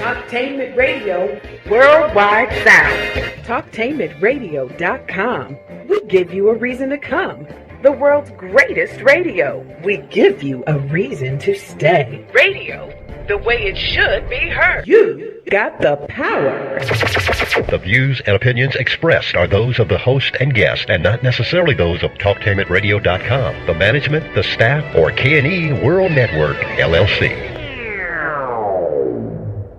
Talktainment Radio, worldwide sound. Talktainmentradio.com. We give you a reason to come. The world's greatest radio. We give you a reason to stay. Radio, the way it should be heard. You got the power. The views and opinions expressed are those of the host and guest and not necessarily those of TalkTainmentRadio.com, the management, the staff, or K&E World Network, LLC.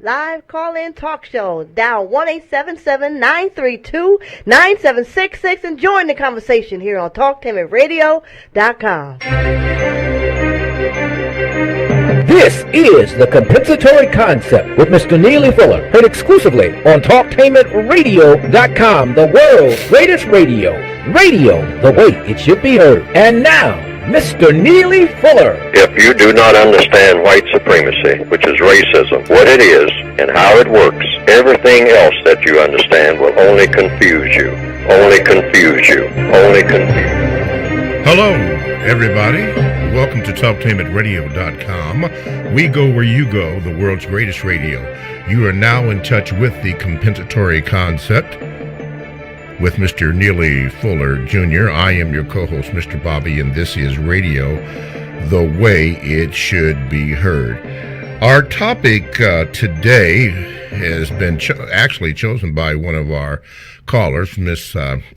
Live call-in talk show. Dial 1-877-932-9766 and join the conversation here on TalkTainmentRadio.com. This is the Compensatory Concept with Mr. Neely Fuller, heard exclusively on TalkTainmentRadio.com, the world's greatest radio. Radio the way it should be heard. And now, Mr. Neely Fuller. If you do not understand white supremacy, which is racism, what it is and how it works, everything else that you understand will only confuse you. Only confuse you. Only confuse you. Hello, everybody. Welcome to TalkTainmentRadio.com. We go where you go, the world's greatest radio. You are now in touch with the Compensatory Concept with Mr. Neely Fuller, Jr. I am your co-host, Mr. Bobby, and this is Radio the Way It Should Be Heard. Our topic today has been actually chosen by one of our callers, Miss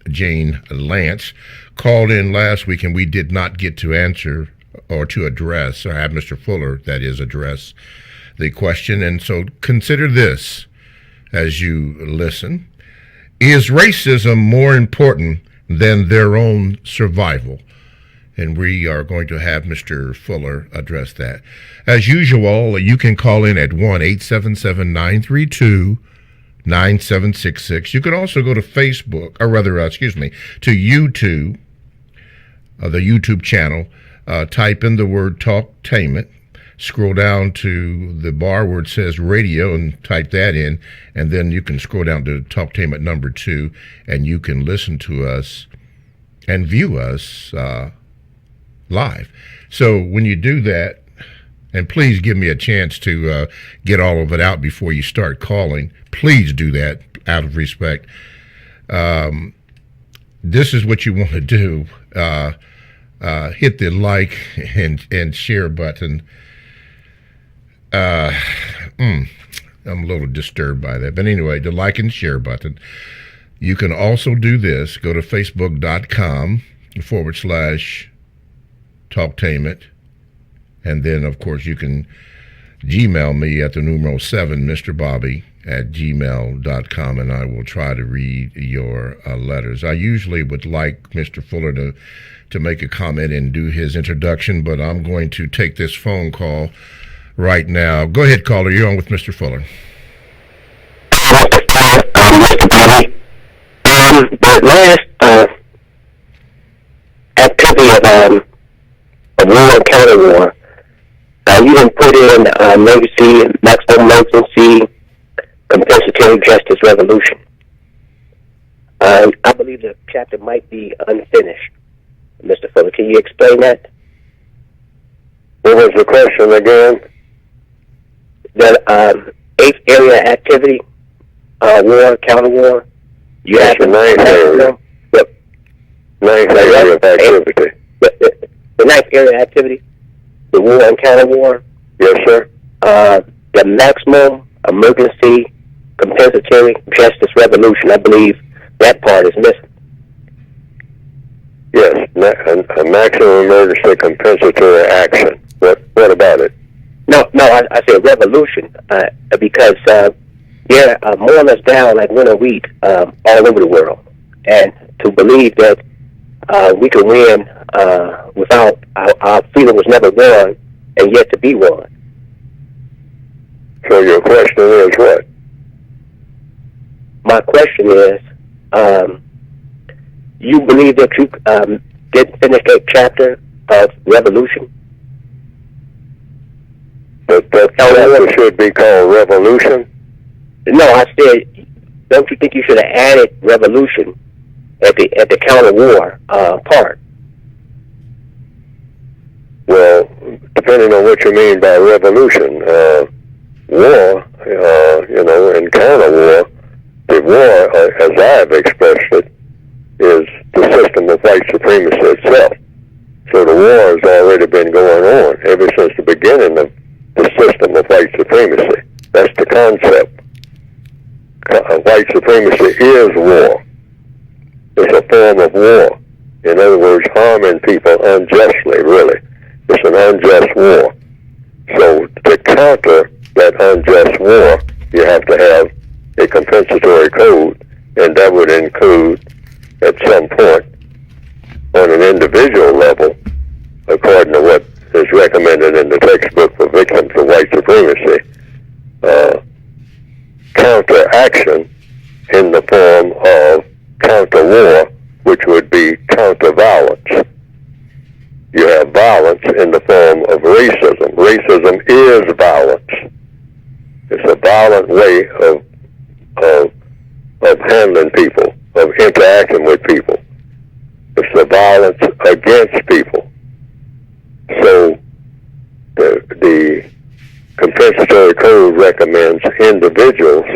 Jane Lance. Called in last week, and we did not get to answer or to address, or have Mr. Fuller, that is, address the question. And so consider this as you listen. Is racism more important than their own survival? And we are going to have Mr. Fuller address that. As usual, you can call in at 1-877-932-9766. You can also go to Facebook, or rather, to YouTube, the YouTube channel. Type in the word Talktainment. Scroll down to the bar where it says radio and type that in, and then you can scroll down to Talktainment number 2, and you can listen to us and view us live. So when you do that, and please give me a chance to get all of it out before you start calling. Please do that out of respect. This is what you want to do. Hit the like and share button. I'm a little disturbed by that. But anyway, the like and share button. You can also do this. Go to Facebook.com/Talktainment. And then, of course, you can Gmail me at the numeral 7, Mr. Bobby at gmail.com, and I will try to read your letters. I usually would like Mr. Fuller to make a comment and do his introduction, but I'm going to take this phone call right now. Go ahead, caller. You're on with Mr. Fuller. Mr. Bobby, the last activity of war and counter war, you didn't put in emergency, maximum emergency, compensatory justice revolution. I believe the chapter might be unfinished. Mr. Fuller, can you explain that? What was the question again? The 8th area activity, war, counter war. You That's have the 9th area. Yep. 9th area of activity. The 9th area activity, the war and counter war. Yes, sir. The maximum emergency compensatory justice revolution. I believe that part is missing. Yes, a maximum emergency compensatory action. What about it? No, I said revolution because they're more or less down like winter wheat all over the world. And to believe that we can win without our freedom was never won and yet to be won. So your question is what? My question is, you believe that you didn't finish that chapter of revolution? That chapter should be called revolution? No, I said, don't you think you should have added revolution at the counter war part? Well, depending on what you mean by revolution, war, and counter-war. The war, as I have expressed it, is the system of white supremacy itself. So the war has already been going on ever since the beginning of the system of white supremacy. That's the concept. White supremacy is war. It's a form of war. In other words, harming people unjustly, really. It's an unjust war. So to counter that unjust war, you have to have a compensatory code, and that would include, at some point, on an individual level, according to what is recommended in the textbook for victims of white supremacy, counteraction in the form of counter-war, which would be counter-violence. You have violence in the form of racism. Racism is violence. It's a violent way of handling people, of interacting with people. It's the violence against people. So the compensatory code recommends individuals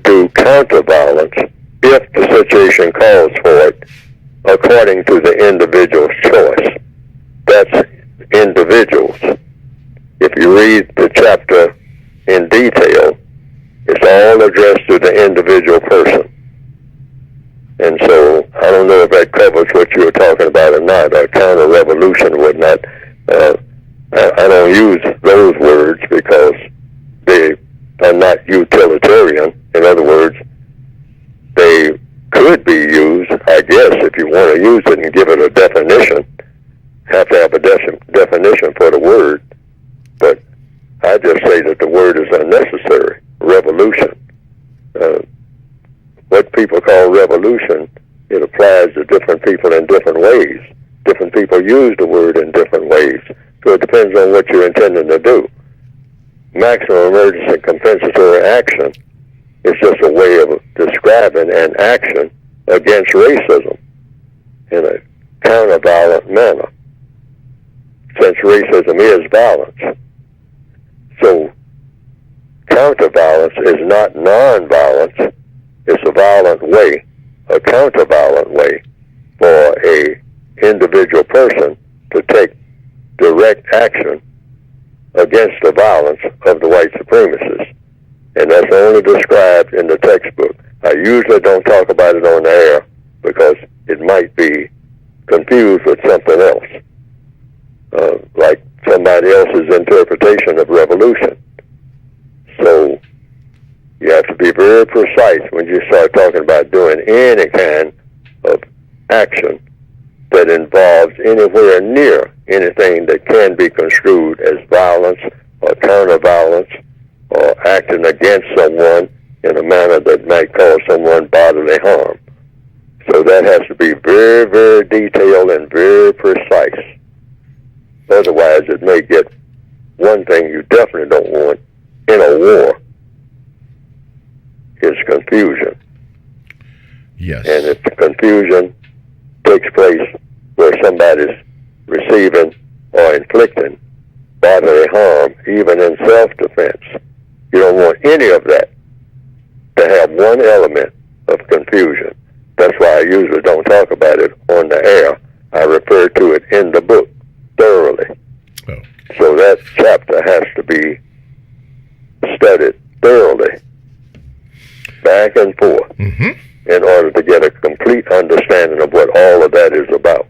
do counter-violence if the situation calls for it, according to the individual's choice. That's individuals. If you read the chapter in detail, it's all addressed to the individual person. And so I don't know if that covers what you were talking about or not, or counter-revolution or whatnot. I don't use those words because they are not utilitarian. In other words, they could be used, I guess, if you want to use it and give it a definition. Have to have a definition for the word. But I just say that the word is unnecessary. Revolution. What people call revolution, it applies to different people in different ways. Different people use the word in different ways. So it depends on what you're intending to do. Maximum emergency compensatory action is just a way of describing an action against racism in a counter-violent manner, since racism is violence. So counter-violence is not non-violence. It's a violent way, a counter-violent way for a individual person to take direct action against the violence of the white supremacists. And that's only described in the textbook. I usually don't talk about it on the air because it might be confused with something else, like somebody else's interpretation of revolution. So you have to be very precise when you start talking about doing any kind of action that involves anywhere near anything that can be construed as violence or counter-violence or acting against someone in a manner that might cause someone bodily harm. So that has to be very, very detailed and very precise. Otherwise, it may get one thing you definitely don't want in a war is confusion. Yes. And if the confusion takes place where somebody's receiving or inflicting bodily harm, even in self-defense, you don't want any of that to have one element of confusion. That's why I usually don't talk about it on the air. I refer to it in the book thoroughly. Oh. So that chapter has to be studied thoroughly, back and forth, in order to get a complete understanding of what all of that is about.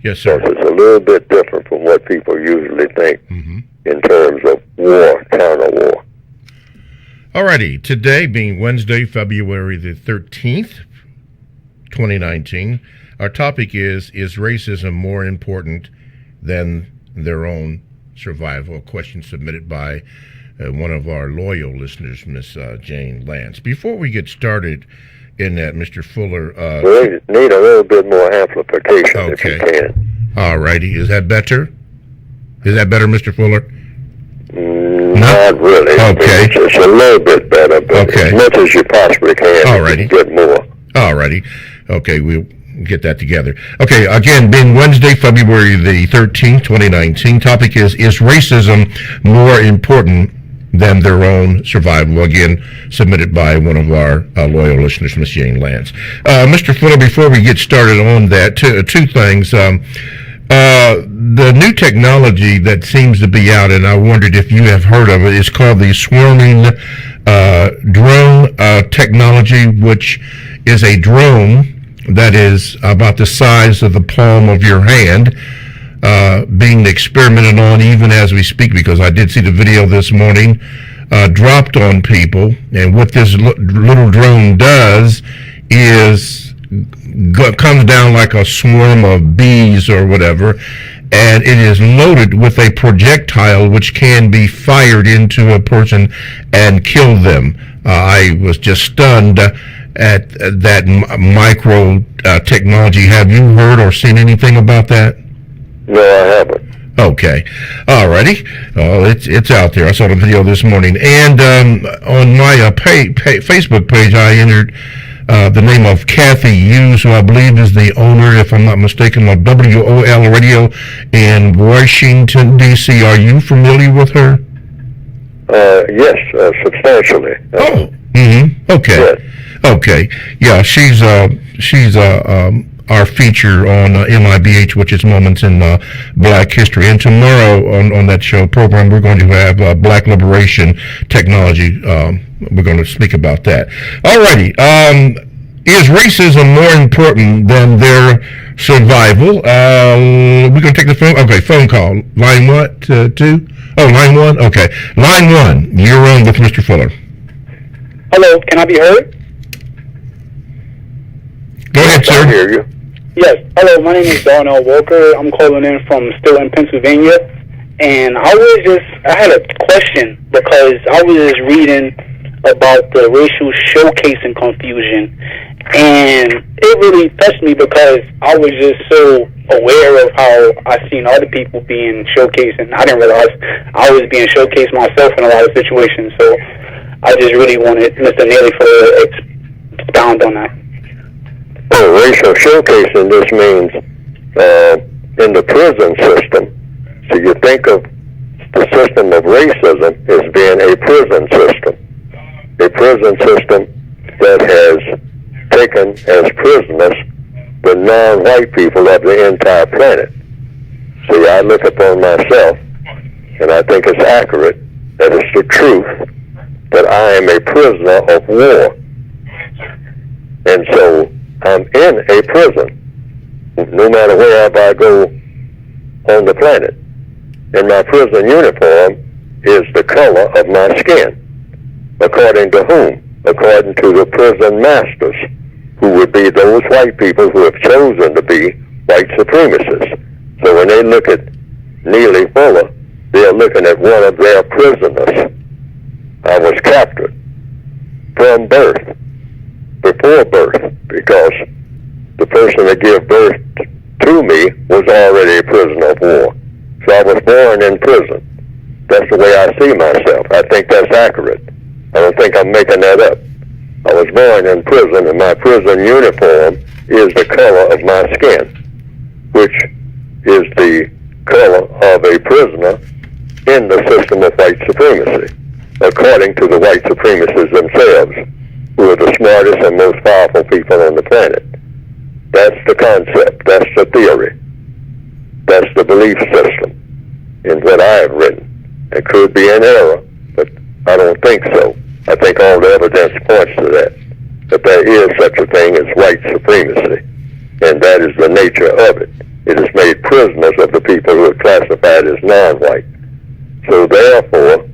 Yes, sir. Because it's a little bit different from what people usually think in terms of war, counter-war. Alrighty, today being Wednesday, February the 13th, 2019, our topic is racism more important than their own survival? A question submitted by one of our loyal listeners, Miss Jane Lance. Before we get started in that, Mr. Fuller... we need a little bit more amplification, if you can. Alrighty, is that better? Is that better, Mr. Fuller? Not really. Okay. It's a little bit better, but as much as you possibly can. Alrighty. Get more. Alrighty. Okay, we'll get that together. Okay, again, being Wednesday, February the 13th, 2019, topic is racism more important than their own survival. Again, submitted by one of our loyal listeners, Miss Jane Lance. Mr. Fuller, before we get started on that, two things. The new technology that seems to be out, and I wondered if you have heard of it, is called the swarming drone technology, which is a drone that is about the size of the palm of your hand, being experimented on even as we speak, because I did see the video this morning dropped on people. And what this little drone does is comes down like a swarm of bees or whatever, and it is loaded with a projectile which can be fired into a person and kill them. I was just stunned at that micro technology. Have you heard or seen anything about that? No, I haven't. Okay. Alrighty. It's out there. I saw the video this morning. And on my Facebook page, I entered the name of Kathy Hughes, who I believe is the owner, if I'm not mistaken, of WOL Radio in Washington, D.C. Are you familiar with her? Yes, substantially. Oh. Mm-hmm. Okay. Yes. Okay. Yeah, she's our feature on MIBH, which is Moments in Black History. And tomorrow on that show program, we're going to have Black Liberation Technology. We're going to speak about that. Alrighty. Is racism more important than their survival? We're going to take the phone. Okay, phone call. Line what? 2? Oh, line 1? Okay. Line 1, you're on with Mr. Fuller. Hello, can I be heard? Go ahead, sir. I hear you. Yes. Hello, my name is Darnell Walker. I'm calling in from still in Pennsylvania. And I had a question because I was just reading about the racial showcasing confusion. And it really touched me because I was just so aware of how I seen other people being showcased, and I didn't realize I was being showcased myself in a lot of situations. So I just really wanted Mr. Neely to expound on that. Oh, racial showcasing, this means in the prison system. So you think of the system of racism as being a prison system. A prison system that has taken as prisoners the non-white people of the entire planet. See, I look upon myself, and I think it's accurate, that it's the truth, that I am a prisoner of war. And so I'm in a prison, no matter wherever I go on the planet. And my prison uniform is the color of my skin. According to whom? According to the prison masters, who would be those white people who have chosen to be white supremacists. So when they look at Neely Fuller, they're looking at one of their prisoners. I was captured from birth, before birth, because the person that gave birth to me was already a prisoner of war. So I was born in prison. That's the way I see myself. I think that's accurate. I don't think I'm making that up. I was born in prison, and my prison uniform is the color of my skin, which is the color of a prisoner in the system of white supremacy, according to the white supremacists themselves, who are the smartest and most powerful people on the planet. That's the concept. That's the theory. That's the belief system in what I have written. It could be an error, but I don't think so. I think all the evidence points to that there is such a thing as white supremacy, and that is the nature of it. It has made prisoners of the people who are classified as non-white. So therefore,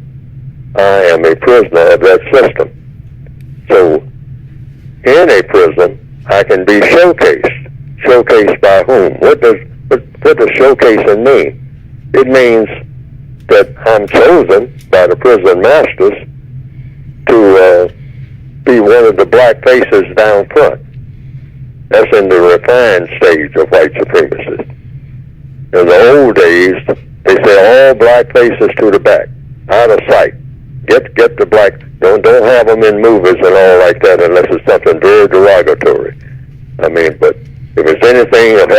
I am a prisoner of that system. So in a prison, I can be showcased. Showcased by whom? What does showcasing mean? It means that I'm chosen by the prison masters to be one of the black faces down front. That's in the refined stage of white supremacy. In the old days, they say all black faces to the back, out of sight. Get the black. Don't have them in movies and all like that unless it's something very derogatory. I mean, but if it's anything that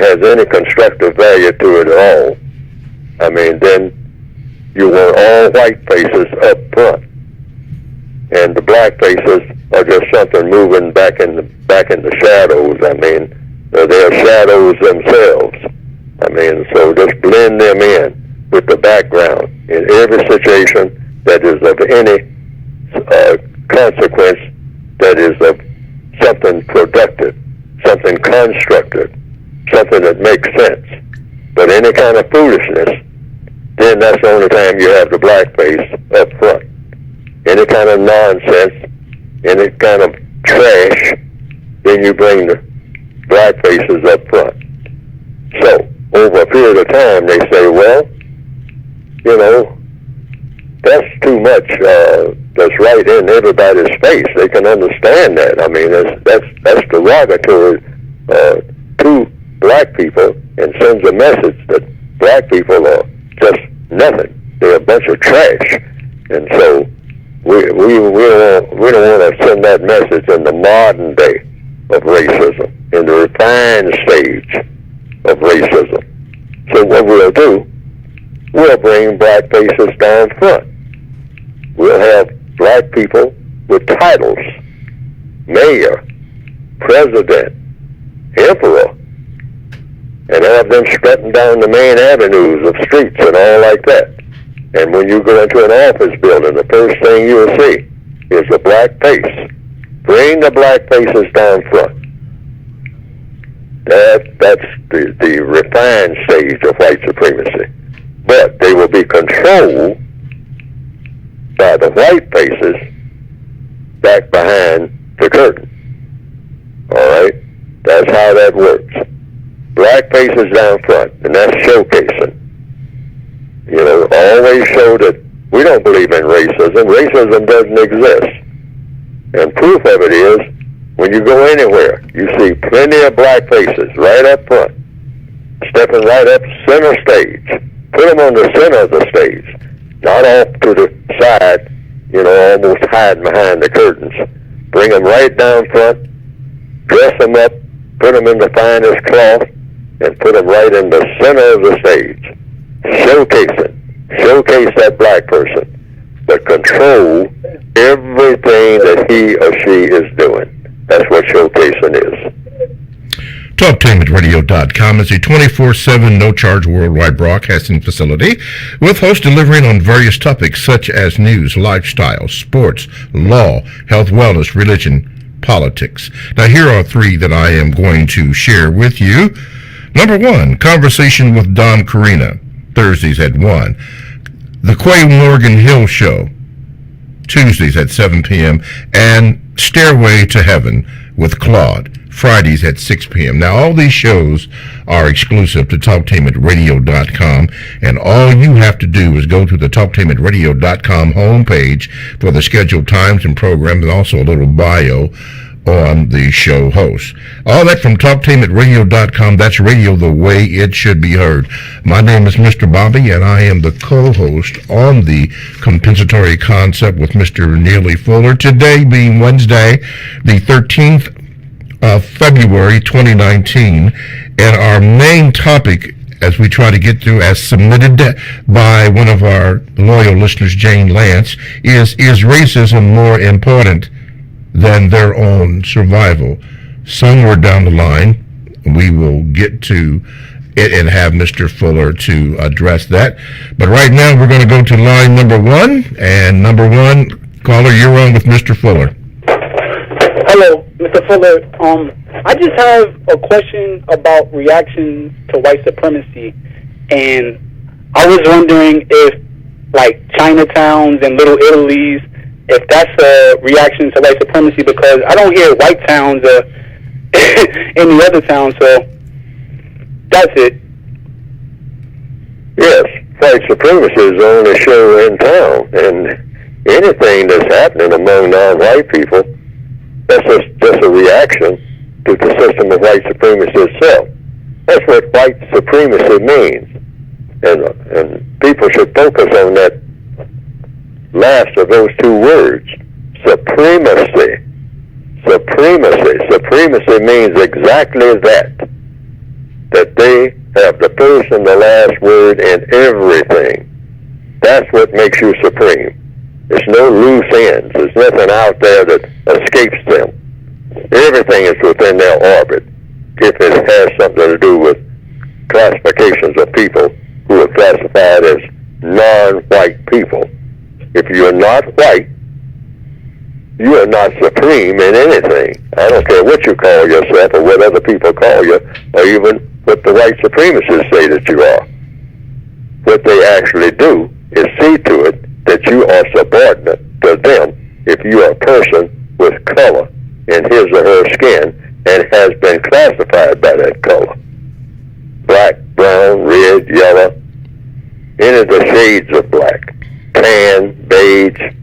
has any constructive value to it at all, I mean, then you want all white faces up front, and the black faces are just something moving back in the shadows. I mean, they're shadows themselves. I mean, so just blend them in with the background in every situation that is of any consequence, that is of something productive, something constructive, something that makes sense. But any kind of foolishness, then that's the only time you have the blackface up front. Any kind of nonsense, any kind of trash, then you bring the black faces up front. So, over a period of time, they say, well, you know, that's too much that's right in everybody's face. They can understand that. I mean, that's derogatory to black people, and sends a message that black people are just nothing. They're a bunch of trash. And so we don't want to send that message in the modern day of racism, in the refined stage of racism. So what we'll do, we'll bring black faces down front. We'll have black people with titles: mayor, president, emperor, and have them strutting down the main avenues of streets and all like that. And when you go into an office building, the first thing you'll see is a black face. Bring the black faces down front. That's the refined stage of white supremacy. But they will be controlled by the white faces back behind the curtain. All right? That's how that works. Black faces down front, and that's showcasing. You know, always show that we don't believe in racism. Racism doesn't exist. And proof of it is, when you go anywhere, you see plenty of black faces right up front, stepping right up center stage. Put them on the center of the stage, not off to the side, you know, almost hiding behind the curtains. Bring them right down front, dress them up, put them in the finest cloth, and put them right in the center of the stage. Showcase that black person, but control everything that he or she is doing. That's what showcasing is. TalkTameRadio.com is a 24/7 no-charge worldwide broadcasting facility with hosts delivering on various topics such as news, lifestyle, sports, law, health, wellness, religion, politics. Now, here are three that I am going to share with you. Number one, Conversation with Don Carina, Thursdays at 1. The Quay Morgan Hill Show, Tuesdays at 7 p.m. And Stairway to Heaven with Claude, Fridays at 6 p.m. Now, all these shows are exclusive to TalkTameRadio.com, and all you have to do is go to the TalkTameRadio.com homepage for the scheduled times and programs, and also a little bio on the show host. All that from TalkTameRadio.com. That's radio the way it should be heard. My name is Mr. Bobby, and I am the co-host on the Compensatory Concept with Mr. Neely Fuller. Today being Wednesday, the 13th of February 2019, and our main topic, as we try to get through, as submitted by one of our loyal listeners, Jane Lance, is racism more important than their own survival? Somewhere down the line, we will get to it and have Mr. Fuller to address that. But right now, we're going to go to line number one. And number one, caller, you're on with Mr. Fuller. Hello, Mr. Fuller. I just have a question about reactions to white supremacy. And I was wondering if, like, Chinatowns and Little Italys, if that's a reaction to white supremacy, because I don't hear white towns in the other towns, so that's it. Yes, white supremacy is the only show in town, and anything that's happening among non-white people, that's just a reaction to the system of white supremacy itself. That's what white supremacy means, and people should focus on that last of those two words, supremacy. Supremacy means exactly that they have the first and the last word in everything. That's what makes you supreme. There's no loose ends. There's nothing out there that escapes them. Everything is within their orbit. If it has something to do with classifications of people who are classified as non-white people. If you're not white, you are not supreme in anything. I don't care what you call yourself or what other people call you, or even what the white supremacists say that you are. What they actually do is see to it that you are subordinate to them if you are a person with color in his or her skin and has been classified by that color. Black, brown, red, yellow, any of the shades of black, tan, beige.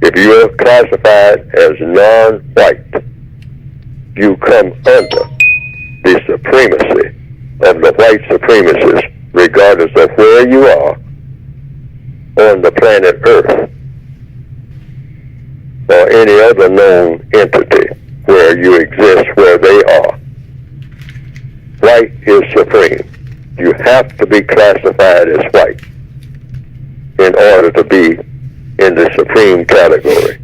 If you are classified as non-white, you come under the supremacy of the white supremacists, regardless of where you are on the planet Earth or any other known entity where you exist, where they are. White is supreme. You have to be classified as white in order to be in the supreme category.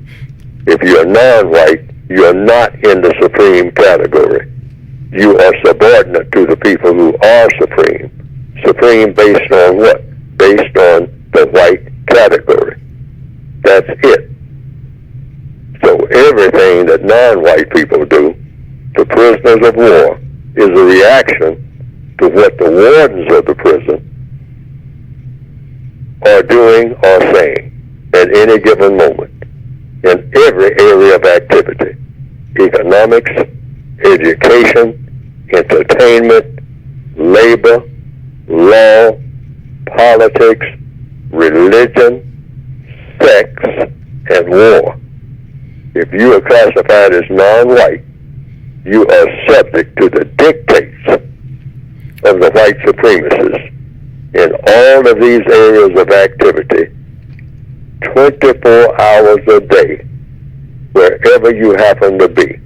If you're non-white, you're not in the supreme category. You are subordinate to the people who are supreme. Supreme based on what? Based on the white category. That's it. So everything that non-white people do, the prisoners of war, is a reaction to what the wardens of the prison are doing or saying at any given moment in every area of activity: economics, education, entertainment, labor, law, politics, religion, sex, and war. If you are classified as non-white, you are subject to the dictates of the white supremacists in all of these areas of activity, 24 hours a day, wherever you happen to be.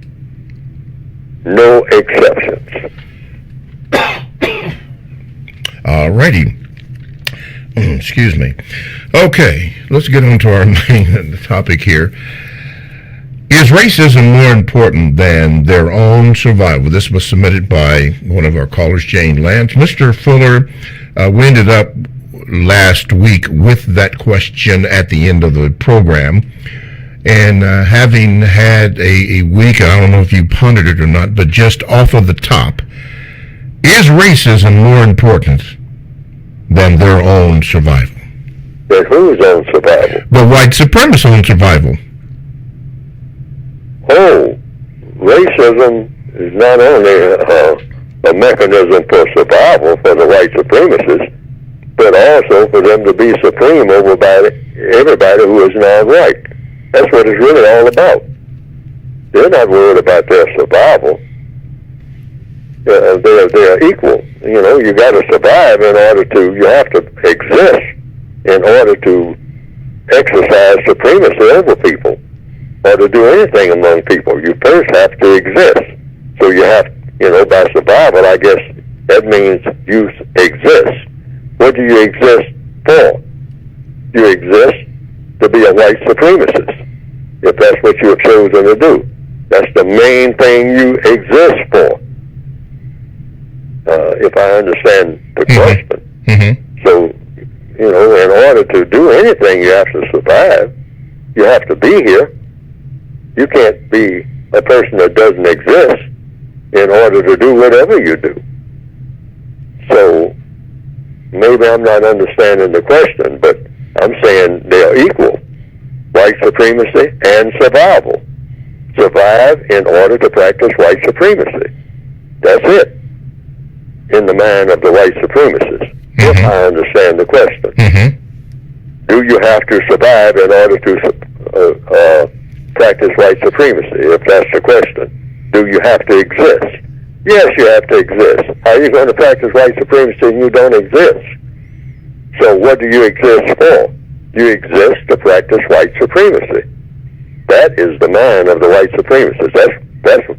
No exceptions. All righty. Excuse me. Okay, let's get on to our main topic here. Is racism more important than their own survival? This was submitted by one of our callers, Jane Lance. Mr. Fuller, we ended up last week with that question at the end of the program. And having had a week, I don't know if you pondered it or not, but just off of the top, is racism more important than their own survival? But whose own survival? The white supremacist own survival. Oh, racism is not only a mechanism for survival for the white supremacists, but also for them to be supreme over everybody who is non-white. That's what it's really all about. They're not worried about their survival. They're equal. You know, you got to survive you have to exist in order to exercise supremacy over people, or to do anything among people. You first have to exist. So you have, by survival, I guess that means you exist. What do you exist for? You exist to be a white supremacist, if that's what you have chosen to do. That's the main thing you exist for, if I understand the question. Mm-hmm. So, in order to do anything, you have to survive. You have to be here. You can't be a person that doesn't exist in order to do whatever you do. So maybe I'm not understanding the question, but I'm saying they're equal. White supremacy and survival. Survive in order to practice white supremacy. That's it, in the mind of the white supremacists, if I understand the question. Do you have to survive in order to practice white supremacy, if that's the question? Do you have to exist? Yes, you have to exist. How are you going to practice white supremacy and you don't exist? So what do you exist for? You exist to practice white supremacy. That is the mind of the white supremacists.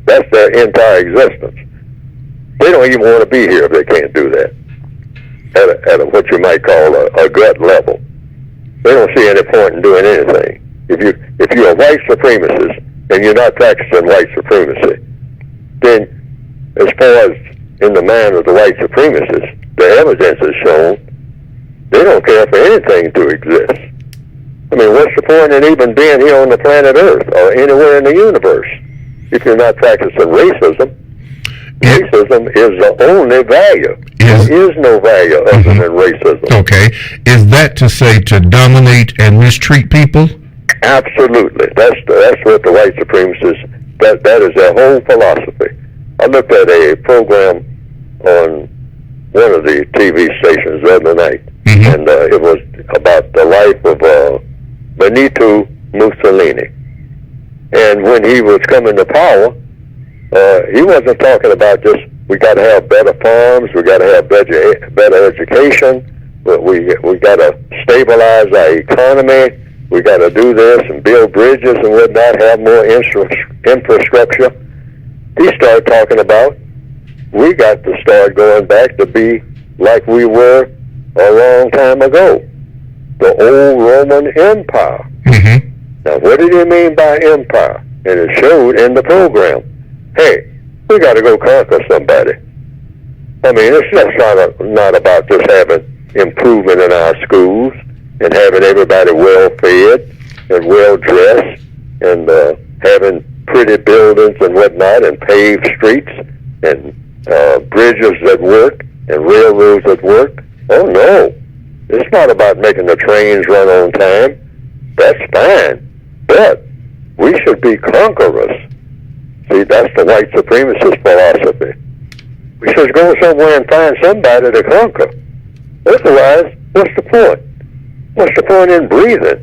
That's their entire existence. They don't even want to be here if they can't do that. at what you might call a gut level. They don't see any point in doing anything. If you're a white supremacist and you're not practicing white supremacy, then as far as in the mind of the white supremacists, the evidence has shown they don't care for anything to exist. I mean, what's the point in even being here on the planet Earth or anywhere in the universe if you're not practicing racism? Racism is the only value. There is no value other than racism. Okay. Is that to say to dominate and mistreat people? Absolutely. That's what the white supremacists, that is their whole philosophy. I looked at a program on one of the TV stations the other night, and it was about the life of Benito Mussolini. And when he was coming to power, he wasn't talking about just we got to have better farms, we got to have better education, but we got to stabilize our economy, we got to do this and build bridges and whatnot, have more infrastructure. He started talking about we got to start going back to be like we were a long time ago, the old Roman Empire. Now, what did he mean by empire? And it showed in the program. Hey, we got to go conquer somebody. I mean, it's just not about just having improvement in our schools and having everybody well-fed and well-dressed and having pretty buildings and whatnot and paved streets and bridges that work and railroads that work. Oh, no. It's not about making the trains run on time. That's fine. But we should be conquerors. See, that's the white supremacist philosophy. We should go somewhere and find somebody to conquer. Otherwise, what's the point? What's the point in breathing?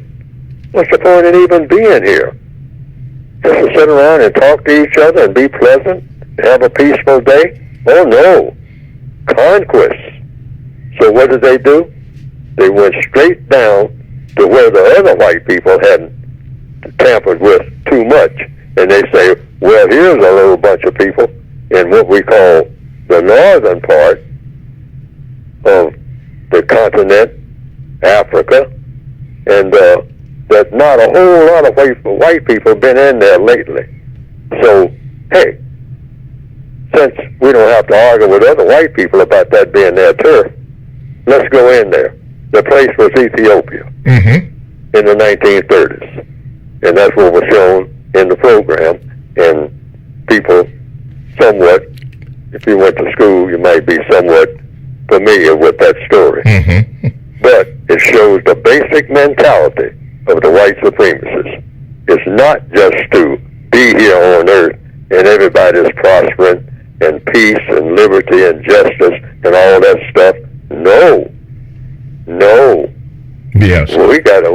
What's the point in even being here? Just to sit around and talk to each other and be pleasant and have a peaceful day? Oh, no. Conquest. So what did they do? They went straight down to where the other white people hadn't tampered with too much. And they say, well, here's a little bunch of people in what we call the northern part of the continent, Africa, and that not a whole lot of white people have been in there lately. So, hey, since we don't have to argue with other white people about that being their turf, let's go in there. The place was Ethiopia in the 1930s. And that's what was shown in the program. And people somewhat, if you went to school, you might be somewhat familiar with that story. But it shows the basic mentality of the white supremacists. It's not just to be here on earth and everybody's prospering and peace and liberty and justice and all that stuff. No. Yes. We gotta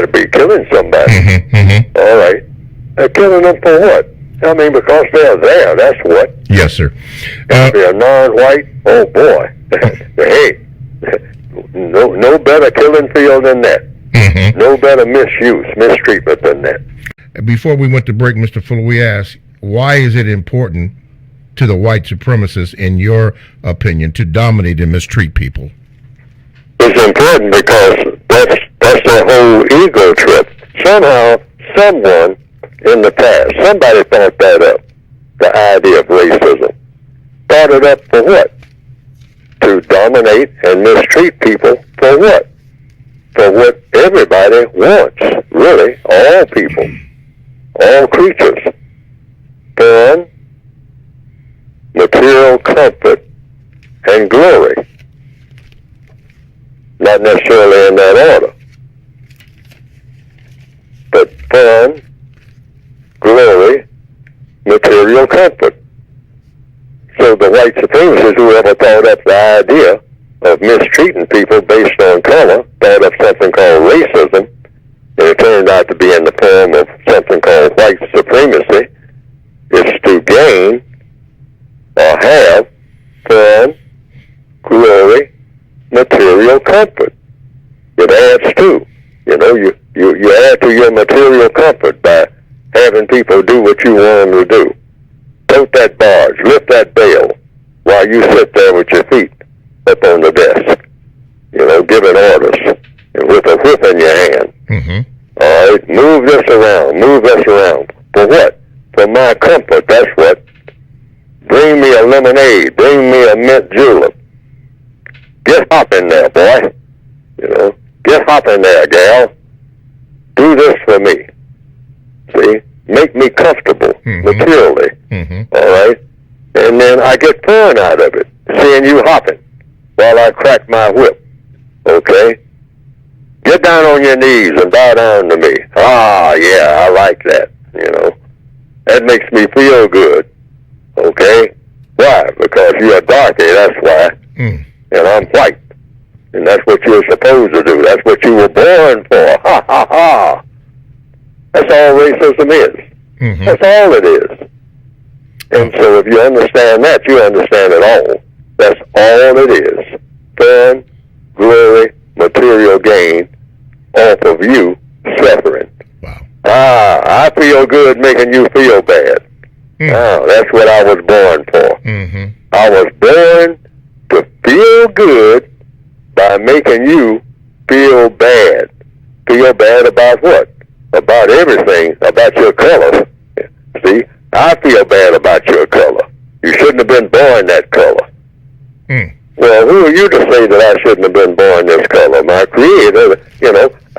be killing somebody. All right. They're killing them for what? I mean, because they're there. That's what. Yes, sir. If they're non-white, oh boy. Hey, no better killing field than that. No better mistreatment than that. Before we went to break, Mr. Fuller, we asked, why is it important to the white supremacists, in your opinion, to dominate and mistreat people? It's important because that's their whole ego trip. Somehow, someone in the past, somebody thought that up, the idea of racism. Thought it up for what? To dominate and mistreat people for what? For what everybody wants, really, all people, all creatures. Fun, material comfort, and glory. Not necessarily in that order. But fun, glory, material comfort. So the white supremacists, whoever thought up the idea of mistreating people based on color, thought up something called racism, and it turned out to be in the form of something called white supremacy, is to gain or have fun, glory, material comfort. It adds to, you add to your material comfort by having people do what you want them to do. Tote that barge, lift that bale while you sit there with your feet up on the desk, giving orders, and with a whip in your hand. Mm-hmm. All right, move this around. For what? For my comfort, that's what. Bring me a lemonade. Bring me a mint julep. Get hopping there, boy. Get hopping there, gal. Do this for me. See? Make me comfortable, materially. Mm-hmm. All right? And then I get fun out of it, seeing you hopping while I crack my whip. Okay? Get down on your knees and bow down to me. Ah, yeah, I like that, That makes me feel good. Okay? Why? Because you're darky, that's why. Mm. And I'm white. And that's what you're supposed to do. That's what you were born for. Ha, ha, ha. That's all racism is. Mm-hmm. That's all it is. And so if you understand that, you understand it all. That's all it is. Fun, glory, material gain off of you suffering. Wow. I feel good making you feel bad. That's what I was born for. Mm-hmm. I was born to feel good by making you feel bad. Feel bad about what? About everything, about your color. See, I feel bad about your color. You shouldn't have been born that color. Mm. Well, who are you to say that I shouldn't have been born this color? My creator,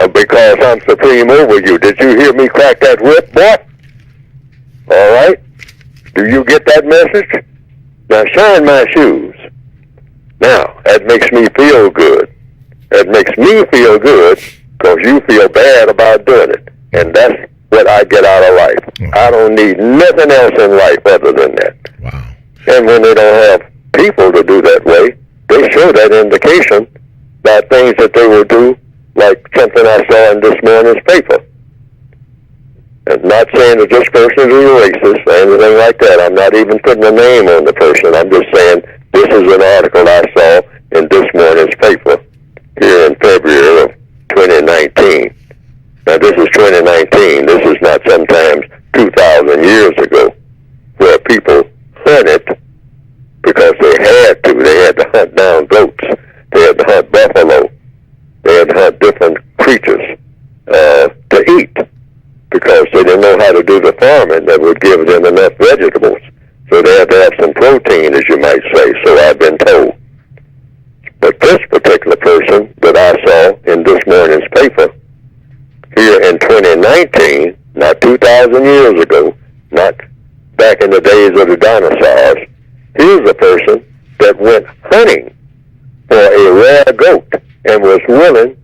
because I'm supreme over you. Did you hear me crack that whip, boy? All right? Do you get that message? Now shine my shoes. Now, that makes me feel good. That makes me feel good because you feel bad about doing it. And that's what I get out of life. Mm. I don't need nothing else in life other than that. Wow. And when they don't have people to do that way, they show that indication by things that they will do, like something I saw in this morning's paper. And not saying that this person is a racist or anything like that. I'm not even putting a name on the person. I'm just saying this is an article I saw in this morning's paper here in February of 2019. Now, this is 2019. This is not sometimes 2,000 years ago where people hunted because they had to. They had to hunt down goats. They had to hunt buffalo. They had to hunt different creatures to eat because they didn't know how to do the farming that would give them enough vegetables. So they had to have some protein, as you might say, so I've been told. But this particular person that I saw in this morning's paper, here in 2019, not 2,000 years ago, not back in the days of the dinosaurs, here's a person that went hunting for a rare goat and was willing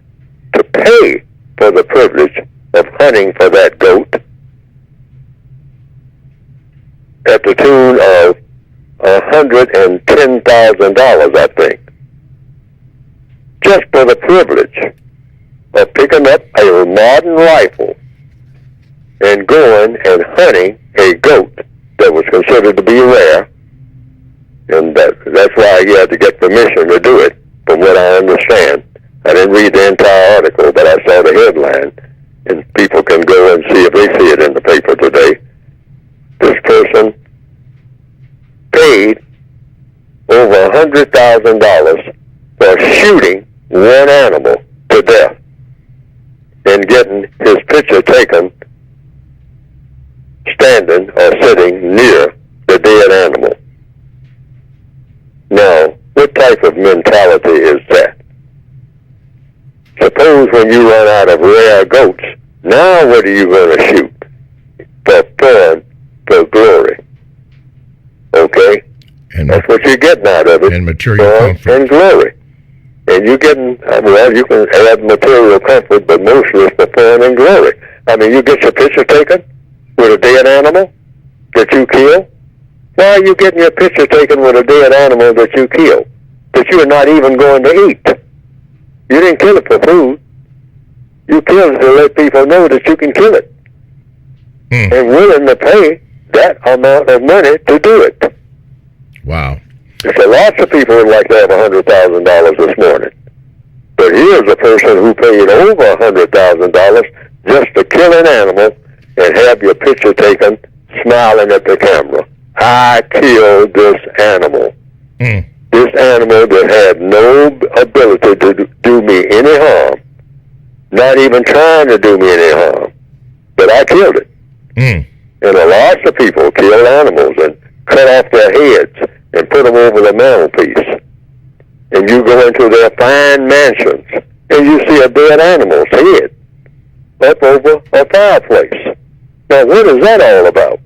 to pay for the privilege of hunting for that goat at the tune of $110,000, I think, just for the privilege of picking up a modern rifle and going and hunting a goat that was considered to be rare, and that's why he had to get permission to do it, from what I understand. I didn't read the entire article, but I saw the headline, and people can go and see if they see it in the paper today. This person paid over $100,000 for shooting one animal to death and getting his picture taken standing or sitting near the dead animal. Now, what type of mentality is that? Suppose when you run out of rare goats, now what are you going to shoot? For fun, for glory. Okay? And that's what you're getting out of it. And material comfort. And glory. And you're getting, well, you can have material comfort, but mostly it's for fun and glory. I mean, you get your picture taken with a dead animal that you kill. Why are you getting your picture taken with a dead animal that you kill, that you're not even going to eat? You didn't kill it for food. You killed it to let people know that you can kill it. And willing to pay that amount of money to do it. Wow. So lots of people would like to have $100,000 this morning. But here's a person who paid over $100,000 just to kill an animal and have your picture taken smiling at the camera. I killed this animal. this animal that had no ability to do me any harm, not even trying to do me any harm, but I killed it. And lots of people kill animals and cut off their heads and put them over the mantelpiece. And you go into their fine mansions and you see a dead animal's head up over a fireplace. Now, what is that all about?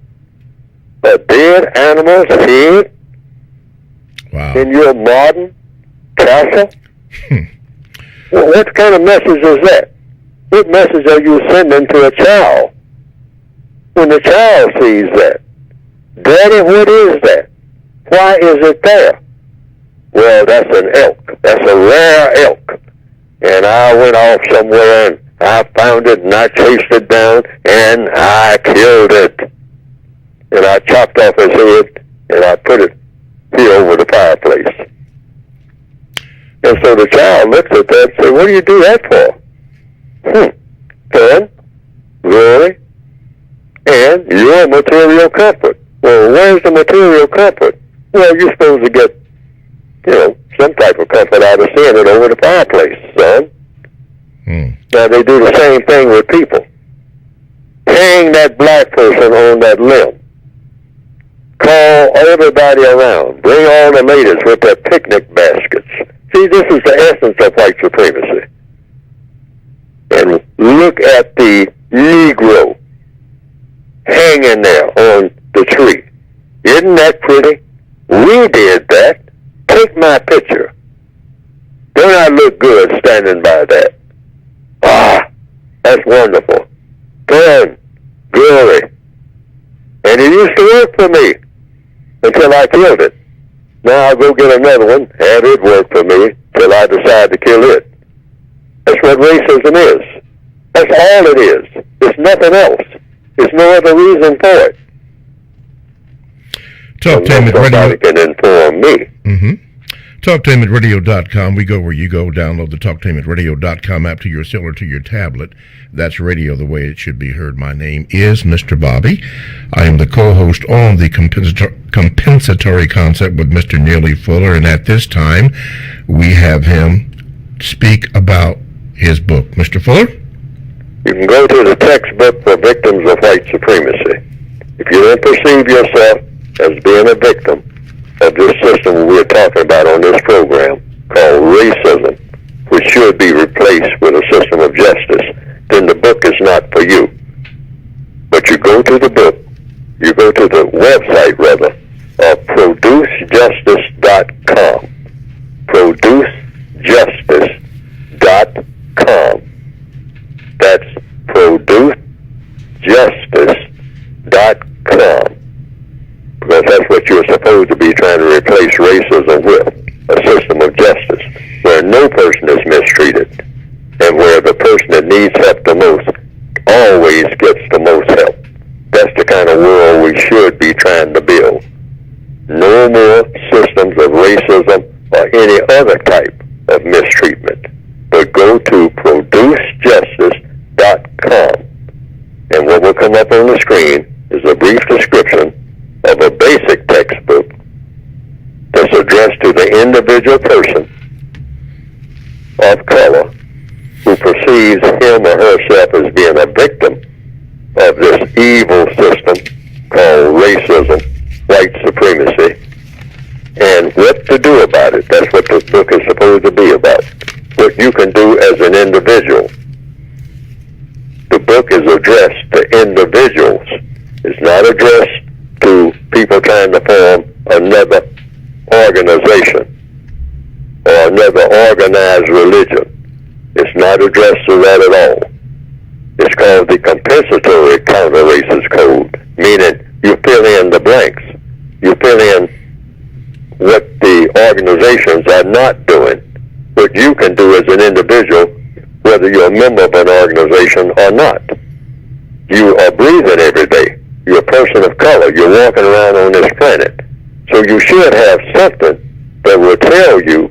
A dead animal's head in your modern castle? Well, what kind of message is that? What message are you sending to a child when the child sees that? Daddy, what is that? Why is it there? Well, that's an elk. That's a rare elk. And I went off somewhere and I found it and I chased it down and I killed it. And I chopped off his head and I put it here over the fireplace. And so the child looks at that and says, what do you do that for? Fun, glory, and your material comfort. Well, where's the material comfort? Well, you're supposed to get, some type of comfort out of seeing it over the fireplace, son. Now, they do the same thing with people. Hang that black person on that limb. Call everybody around. Bring all the ladies with their picnic baskets. See, this is the essence of white supremacy. And look at the Negro hanging there on the tree. Isn't that pretty? We did that. Take my picture. Don't I look good standing by that? That's wonderful. Fun, glory. And it used to work for me until I killed it. Now I'll go get another one, have it work for me till I decide to kill it. That's what racism is. That's all it is. It's nothing else. There's no other reason for it. Somebody can inform me. TalkTameAtRadio.com. We go where you go. Download the TalkTameAtRadio.com app to your cell or to your tablet. That's radio the way it should be heard. My name is Mr. Bobby. I am the co-host on the compensatory concept with Mr. Neely Fuller, and at this time we have him speak about his book. Mr. Fuller? You can go to the textbook for victims of white supremacy. If you don't perceive yourself as being a victim of this system we're talking about on this program called racism, which should be replaced with a system of justice, then the book is not for you. But you go to the book, you go to the website, rather, of producejustice.com. Producejustice.com. That's producejustice.com. Because that's what you're supposed to be trying to replace racism with, a system of justice, where no person is mistreated, and where the person that needs help the most always gets the most help. That's the kind of world we should be trying to build. No more systems of racism or any other type of mistreatment, but go to producejustice.com, and what will come up on the screen is a brief description of a basic textbook that's addressed to the individual person of color who perceives him or herself as being a victim of this evil system called racism, white supremacy, and what to do about it. That's what this book is supposed to be about. What you can do as an individual. The book is addressed to individuals. It's not addressed to people trying to form another organization or another organized religion. It's not addressed to that at all. It's called the compensatory counter-racist code, meaning you fill in the blanks. You fill in what the organizations are not doing, what you can do as an individual, whether you're a member of an organization or not. You are breathing every day. You're a person of color. You're walking around on this planet. So you should have something that will tell you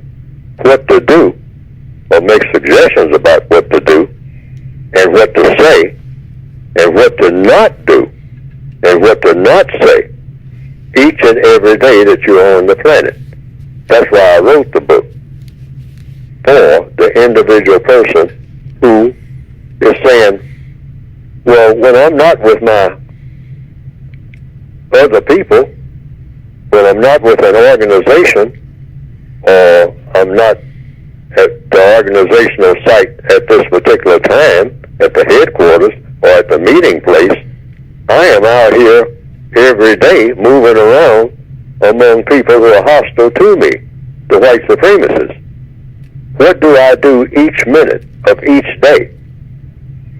what to do or make suggestions about what to do and what to say and what to not do and what to not say each and every day that you're on the planet. That's why I wrote the book, for the individual person who is saying, well, when I'm not with my other people, when I'm not with an organization, or I'm not at the organizational site at this particular time, at the headquarters or at the meeting place, I am out here every day moving around among people who are hostile to me, the white supremacists. What do I do each minute of each day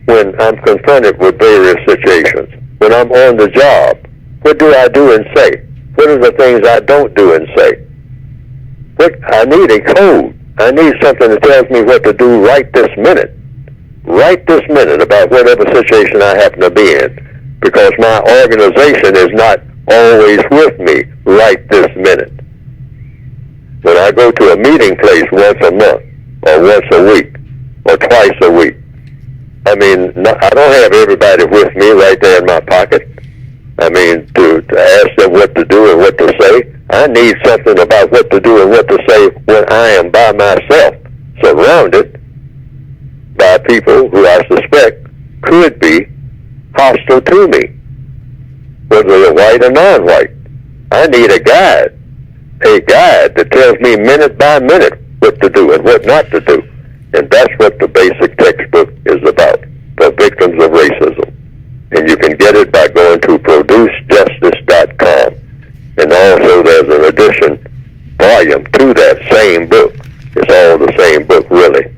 when I'm confronted with various situations? When I'm on the job, what do I do and say? What are the things I don't do and say? I need a code. I need something that tells me what to do right this minute about whatever situation I happen to be in, because my organization is not always with me right this minute. When I go to a meeting place once a month, or once a week, or twice a week, I don't have everybody with me right there in my pocket. To ask them what to do and what to say. I need something about what to do and what to say when I am by myself, surrounded by people who I suspect could be hostile to me, whether they're white or non-white. I need a guide that tells me minute by minute what to do and what not to do. And that's what the basic textbook is about, for victims of racism. And you can get it by going to producejustice.com. And also there's an addition volume to that same book. It's all the same book, really,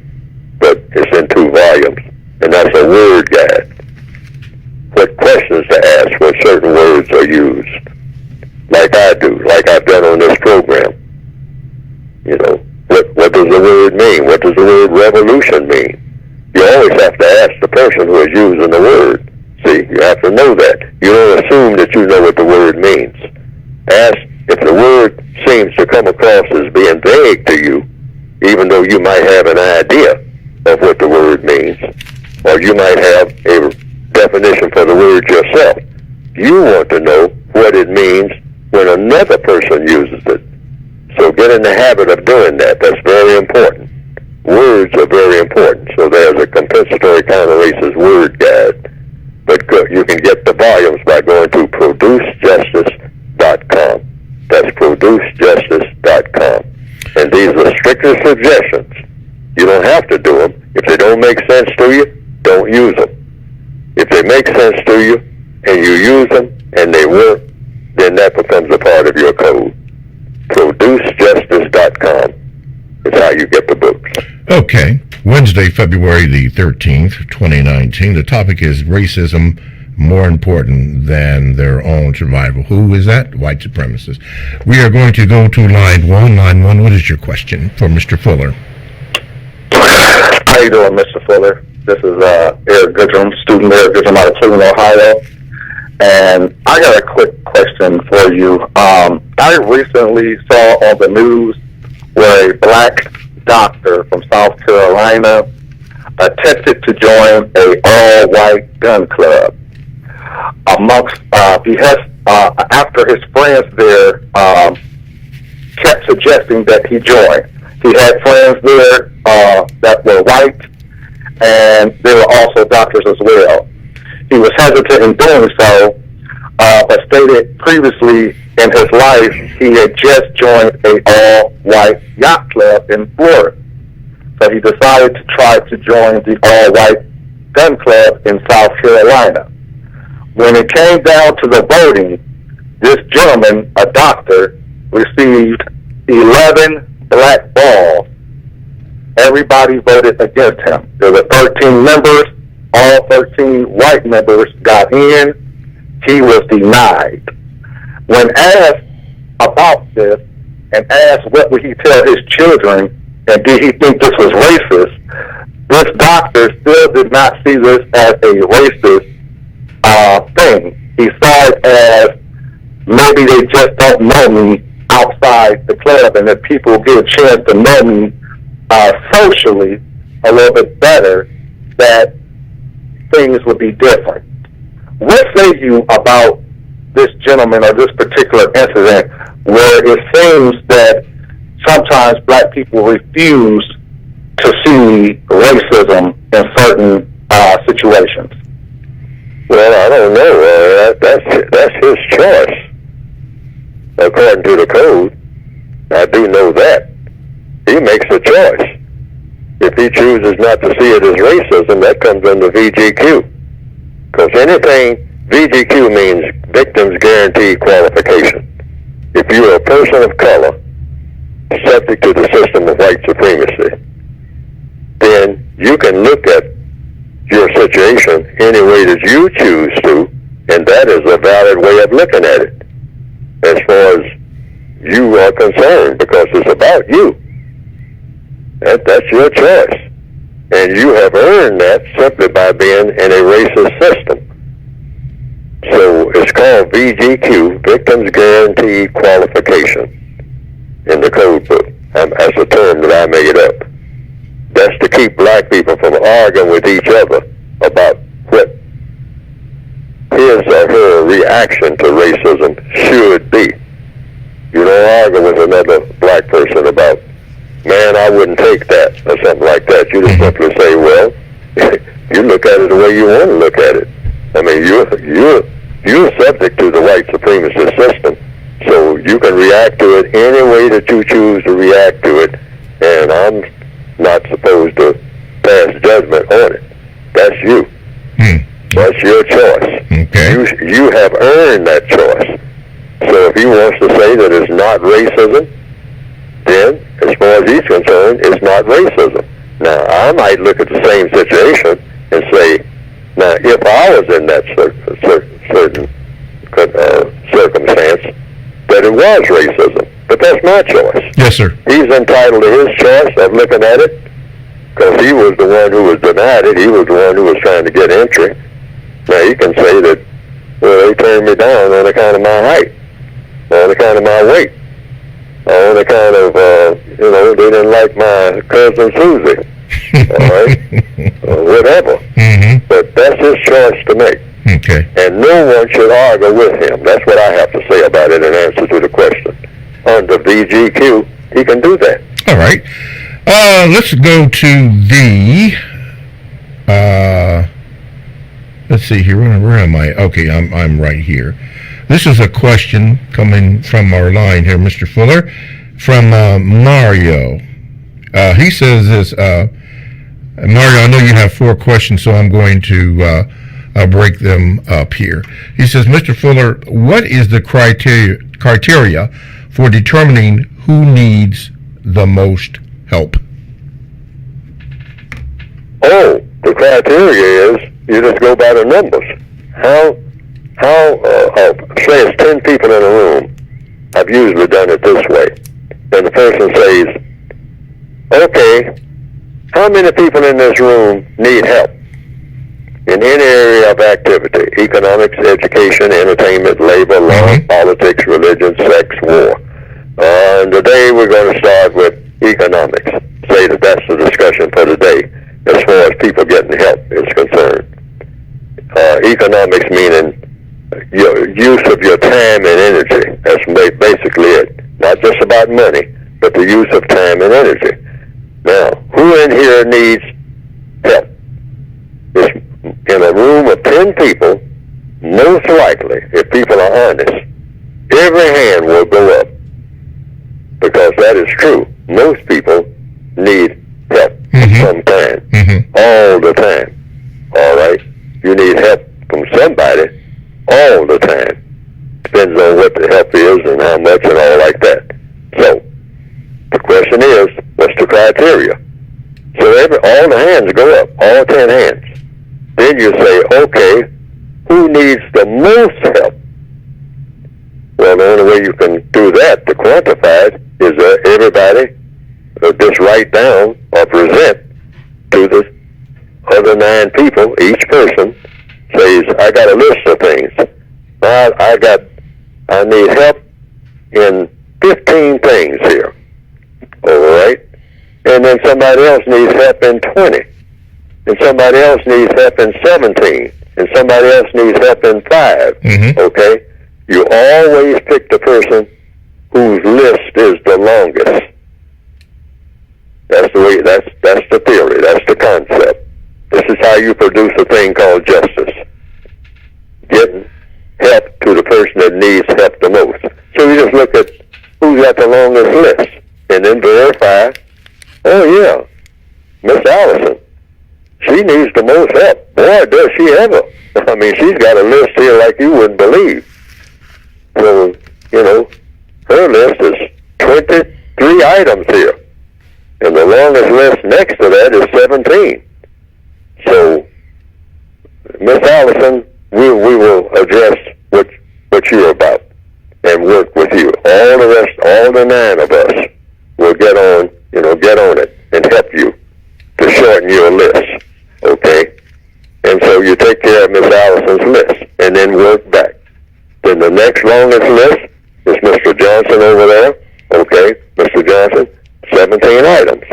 but it's in 2 volumes. And that's a word guide. What questions to ask when certain words are used, like I do, like I've done on this program. What does the word mean? What does the word revolution mean? You always have to ask the person who is using the word. See, you have to know that. You don't assume that you know what the word means. Ask if the word seems to come across as being vague to you, even though you might have an idea of what the word means, or you might have a definition for the word yourself. You want to know what it means when another person uses it. So get in the habit of doing that. That's very important. Words are very important. So there's a compensatory counter-racist word guide. But you can get the volumes by going to producejustice.com. That's producejustice.com. And these are strictly suggestions. You don't have to do them. If they don't make sense to you, don't use them. If they make sense to you and you use them and they work, then that becomes a part of your code. Producejustice.com is how you get the books. Okay. Wednesday, February the 13th, 2019. The topic is racism more important than their own survival. Who is that? White supremacists. We are going to go to line 1. Line 1, what is your question for Mr. Fuller? How you doing, Mr. Fuller? This is Eric Goodrum, student Eric Goodrum out of Cleveland, Ohio. And I got a quick question for you. I recently saw on the news where a black doctor from South Carolina attempted to join a all-white gun club. After his friends there kept suggesting that he join. He had friends there that were white, and they were also doctors as well. He was hesitant in doing so, but stated previously in his life he had just joined a all-white yacht club in Florida. So he decided to try to join the all-white gun club in South Carolina. When it came down to the voting, this gentleman, a doctor, received 11 black balls. Everybody voted against him. There were 13 members. All 13 white members got in. He was denied. When asked about this and asked what would he tell his children and did he think this was racist, this doctor still did not see this as a racist thing. He saw it as maybe they just don't know me outside the club, and if people get a chance to know me socially a little bit better, that things would be different. What say you about this gentleman or this particular incident where it seems that sometimes black people refuse to see racism in certain situations. Well, I don't know. That's his choice. According to the code, I do know that. He makes a choice. If he chooses not to see it as racism, that comes under VGQ. Because anything, VGQ means Victims Guaranteed Qualification. If you're a person of color, subject to the system of white supremacy, then you can look at your situation any way that you choose to, and that is a valid way of looking at it, as far as you are concerned, because it's about you. That's your choice. And you have earned that simply by being in a racist system. So it's called VGQ, Victims Guaranteed Qualification, in the code book. That's a term that I made up. That's to keep black people from arguing with each other about what his or her reaction to racism should be. You don't argue with another black person about, man, I wouldn't take that, or something like that. You just simply say, well, you look at it the way you want to look at it. I mean, you're subject to the white supremacist system, so you can react to it any way that you choose to react to it, and I'm not supposed to pass judgment on it. That's you. That's your choice. Okay. You have earned that choice. So if he wants to say that it's not racism, then, as far as he's concerned, it's not racism. Now, I might look at the same situation and say, now, if I was in that certain circumstance, that it was racism. But that's my choice. Yes, sir. He's entitled to his choice of looking at it, because he was the one who was denied it. He was the one who was trying to get entry. Now, he can say that, well, they turned me down on account of my height, on account of my weight, on account of, they didn't like my cousin Susie, all right, or whatever. But that's his choice to make. Okay. And no one should argue with him. That's what I have to say about it in answer to the question. Under VGQ, he can do that. All right. Let's go to the, let's see here. Where am I? Okay, I'm right here. This is a question coming from our line here, Mr. Fuller, from Mario. He says this, Mario, I know you have 4 questions, so I'm going to break them up here. He says, Mr. Fuller, what is the criteria for determining who needs the most help? Oh, the criteria is you just go by the numbers. Say it's 10 people in a room. I've usually done it this way. And the person says, okay, how many people in this room need help in any area of activity? Economics, education, entertainment, labor, law, politics, religion, sex, war. And today we're going to start with economics. Say that that's the discussion for today as far as people getting help is concerned. Economics meaning your use of your time and energy. That's basically it. Not just about money, but the use of time and energy. Now, who in here needs help? In a room of 10 people, most likely, if people are honest, every hand will go up, because that is true. Most people need help of some kind, all the time. All right? You need help from somebody all the time. Depends on what the help is and how much and all like that. So, the question is, what's the criteria? So all the hands go up, all 10 hands. Then you say, okay, who needs the most help? Well, the only way you can do that, to quantify it, is everybody just write down or present to the other 9 people. Each person says, I got a list of things. I need help in 15 things here. All right? And then somebody else needs help in 20. And somebody else needs help in 17. And somebody else needs help in 5. Okay? You always pick the person whose list is the longest. That's the way. That's the theory. That's the concept. This is how you produce a thing called justice. Getting help to the person that needs help the most. So you just look at who's got the longest list, and then verify. Oh yeah, Miss Allison. She needs the most help. Boy, does she ever. I mean, she's got a list here like you wouldn't believe. So, you know, her list is 23 items here. And the longest list next to that is 17. So, Miss Allison, we will address what you're about and work with you. All the rest, all the 9 of us will get on it and help you to shorten your list. Okay? And so you take care of Miss Allison's list and then work back. Then the next longest list is Mr. Johnson over there. Okay? Mr. Johnson, 17 items.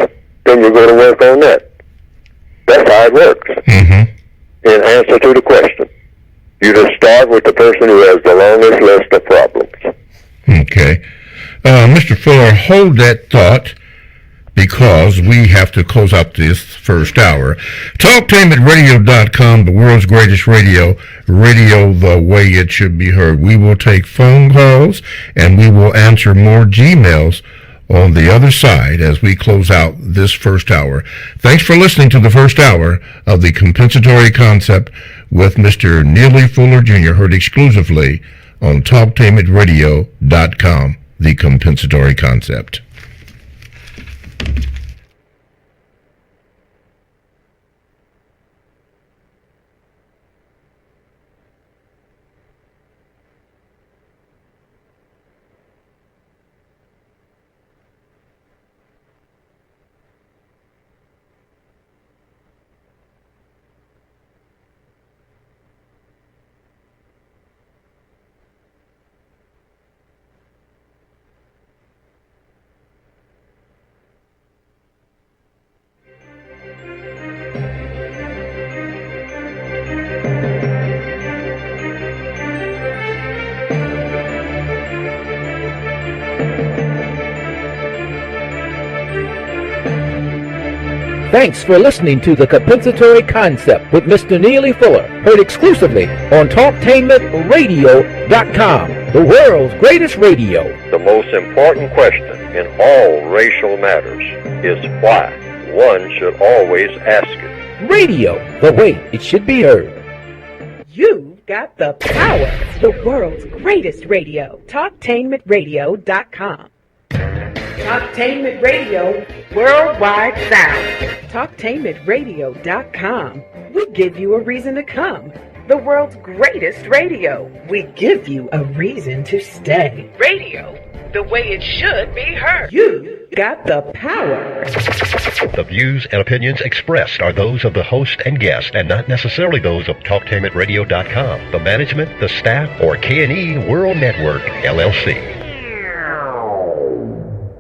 Then you're going to work on that. That's how it works. Mm-hmm. In answer to the question, you just start with the person who has the longest list of problems. Okay. Mr. Fuller, hold that thought, because we have to close out this first hour. TalkTameRadio.com, the world's greatest radio the way it should be heard. We will take phone calls, and we will answer more Gmails on the other side as we close out this first hour. Thanks for listening to the first hour of the Compensatory Concept with Mr. Neely Fuller Jr., heard exclusively on TalkTameRadio.com, the Compensatory Concept. Thanks for listening to The Compensatory Concept with Mr. Neely Fuller, heard exclusively on TalkTameRadio.com, the world's greatest radio. The most important question in all racial matters is why. One should always ask it. Radio, the way it should be heard. You've got the power. The world's greatest radio. TalkTainmentRadio.com. Talktainment Radio, worldwide sound. Talktainmentradio.com. We give you a reason to come. The world's greatest radio. We give you a reason to stay. Radio, the way it should be heard. You got the power. The views and opinions expressed are those of the host and guest and not necessarily those of TalkTainmentRadio.com, the management, the staff, or K&E World Network, LLC.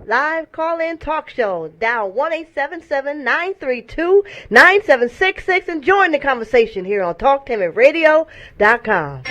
Live call-in talk show. Dial 1-877-932-9766 and join the conversation here on TalkTameRadio.com.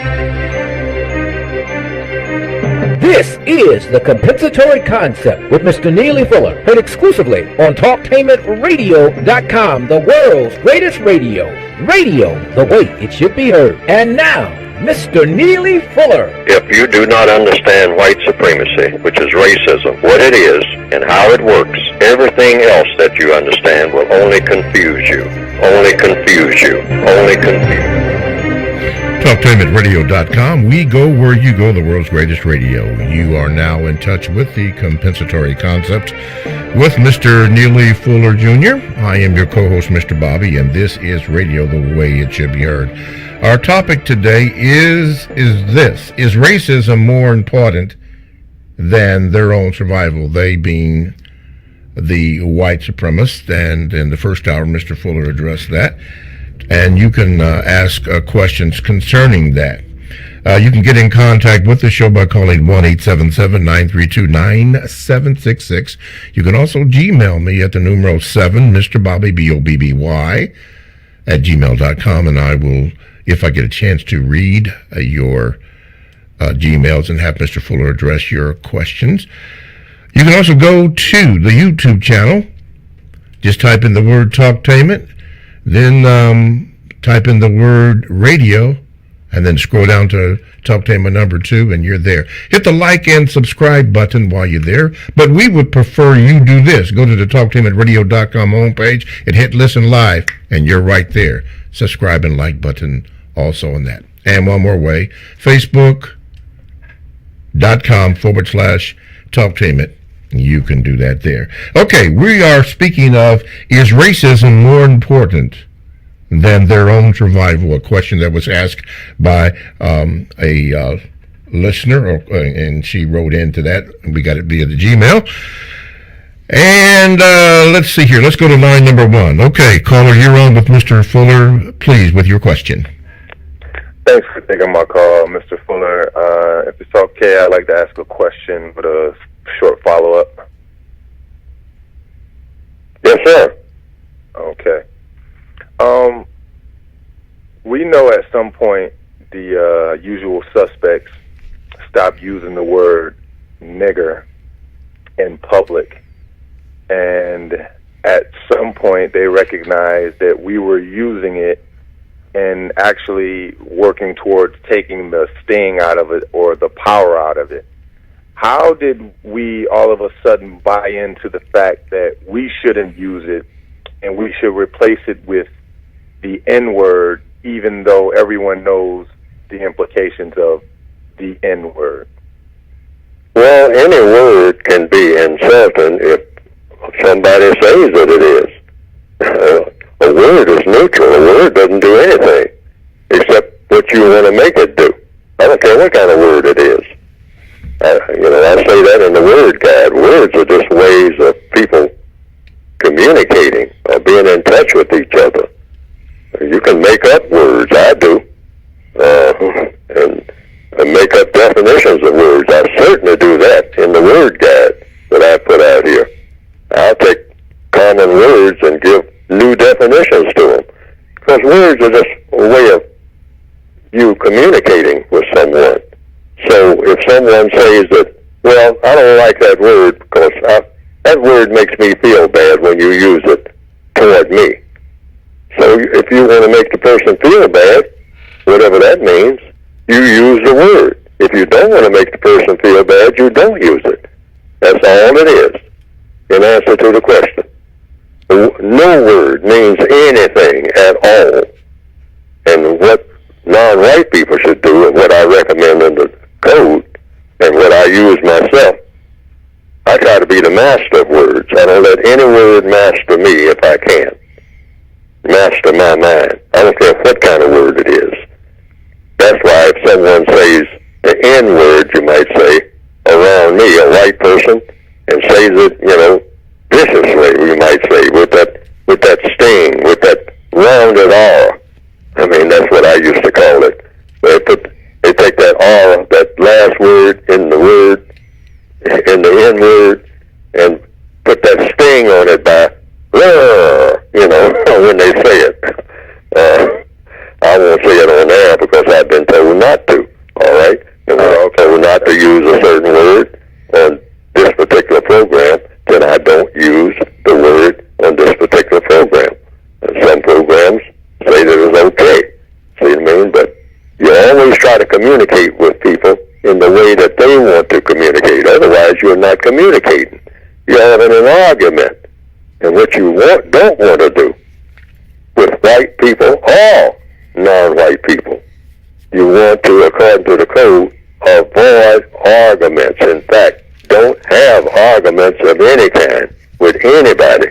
This is The Compensatory Concept with Mr. Neely Fuller, heard exclusively on TalkTameRadio.com, the world's greatest radio. Radio, the way it should be heard. And now, Mr. Neely Fuller. If you do not understand white supremacy, which is racism, what it is and how it works, everything else that you understand will only confuse you. Only confuse you. Only confuse you. TalkTameRadio.com. We go where you go, the world's greatest radio. You are now in touch with the Compensatory Concept with Mr. Neely Fuller Jr. I am your co-host, Mr. Bobby, and this is Radio the Way It Should Be Heard. Our topic today is this. Is racism more important than their own survival? They being the white supremacists, and in the first hour, Mr. Fuller addressed that. And you can ask questions concerning that. You can get in contact with the show by calling 1-877-932-9766. You can also Gmail me at the numero 7, Mr. Bobby, B-O-B-B-Y, at gmail.com, and I will, if I get a chance to read your Gmails and have Mr. Fuller address your questions. You can also go to the YouTube channel Just type in the word Talktainment, then type in the word radio, and then scroll down to Talktainment number 2, and you're there. Hit the like and subscribe button while you're there, but we would prefer you do this. Go to the TalktainmentRadio.com homepage and hit listen live, and you're right there. Subscribe and like button also on that. And one more way, Facebook.com/Talktainment. You can do that there. Okay, we are speaking of, is racism more important than their own survival? A question that was asked by a listener, and she wrote into that. We got it via the Gmail. And let's see here. Let's go to line number 1. Okay, caller, you're on with Mr. Fuller. Please, with your question. Thanks for taking my call, Mr. Fuller. If it's okay, I'd like to ask a question with a short follow-up. Yes, sir. Okay. We know at some point the usual suspects stopped using the word nigger in public, and at some point they recognized that we were using it and actually working towards taking the sting out of it or the power out of it. How did we all of a sudden buy into the fact that we shouldn't use it and we should replace it with the N-word, even though everyone knows the implications of the N-word? Well, any word can be insulting if somebody says that it is. A word is neutral. A word doesn't do anything except what you want to make it do. I don't care what kind of word it is. I say that in the word guide. Words are just ways of people communicating or being in touch with each other. You can make up words. I do. And make up definitions of words. I certainly do that in the word guide that I put out here. I'll take common words and give new definitions to them. Because words are just a way of you communicating with someone. So if someone says that, well, I don't like that word because that word makes me feel bad when you use it toward me. So if you want to make the person feel bad, whatever that means, you use the word. If you don't want to make the person feel bad, you don't use it. That's all it is in answer to the question. No word means anything at all. And what non-white people should do, and what I recommend in the code, and what I use myself, I try to be the master of words. I don't let any word master me if I can. Master my mind. I don't care what kind of word it is. That's why if someone says the N-word, you might say, around me, a white person, and says it, viciously, we might say, with that sting, with that rounded R. I mean, that's what I used to call it. They take that R, that last word in the N-word, and put that sting on it by, when they say it. I won't say it on air because I've been told not to, all right? And we're all told not to use a certain word on this particular program, then I don't use the word on this particular program. And some programs say that it's okay. See what I mean? But you always try to communicate with people in the way that they want to communicate. Otherwise, you're not communicating. You're having an argument. And what you don't want to do with white people or non-white people, you want to, according to the code, avoid arguments. In fact, don't have arguments of any kind with anybody.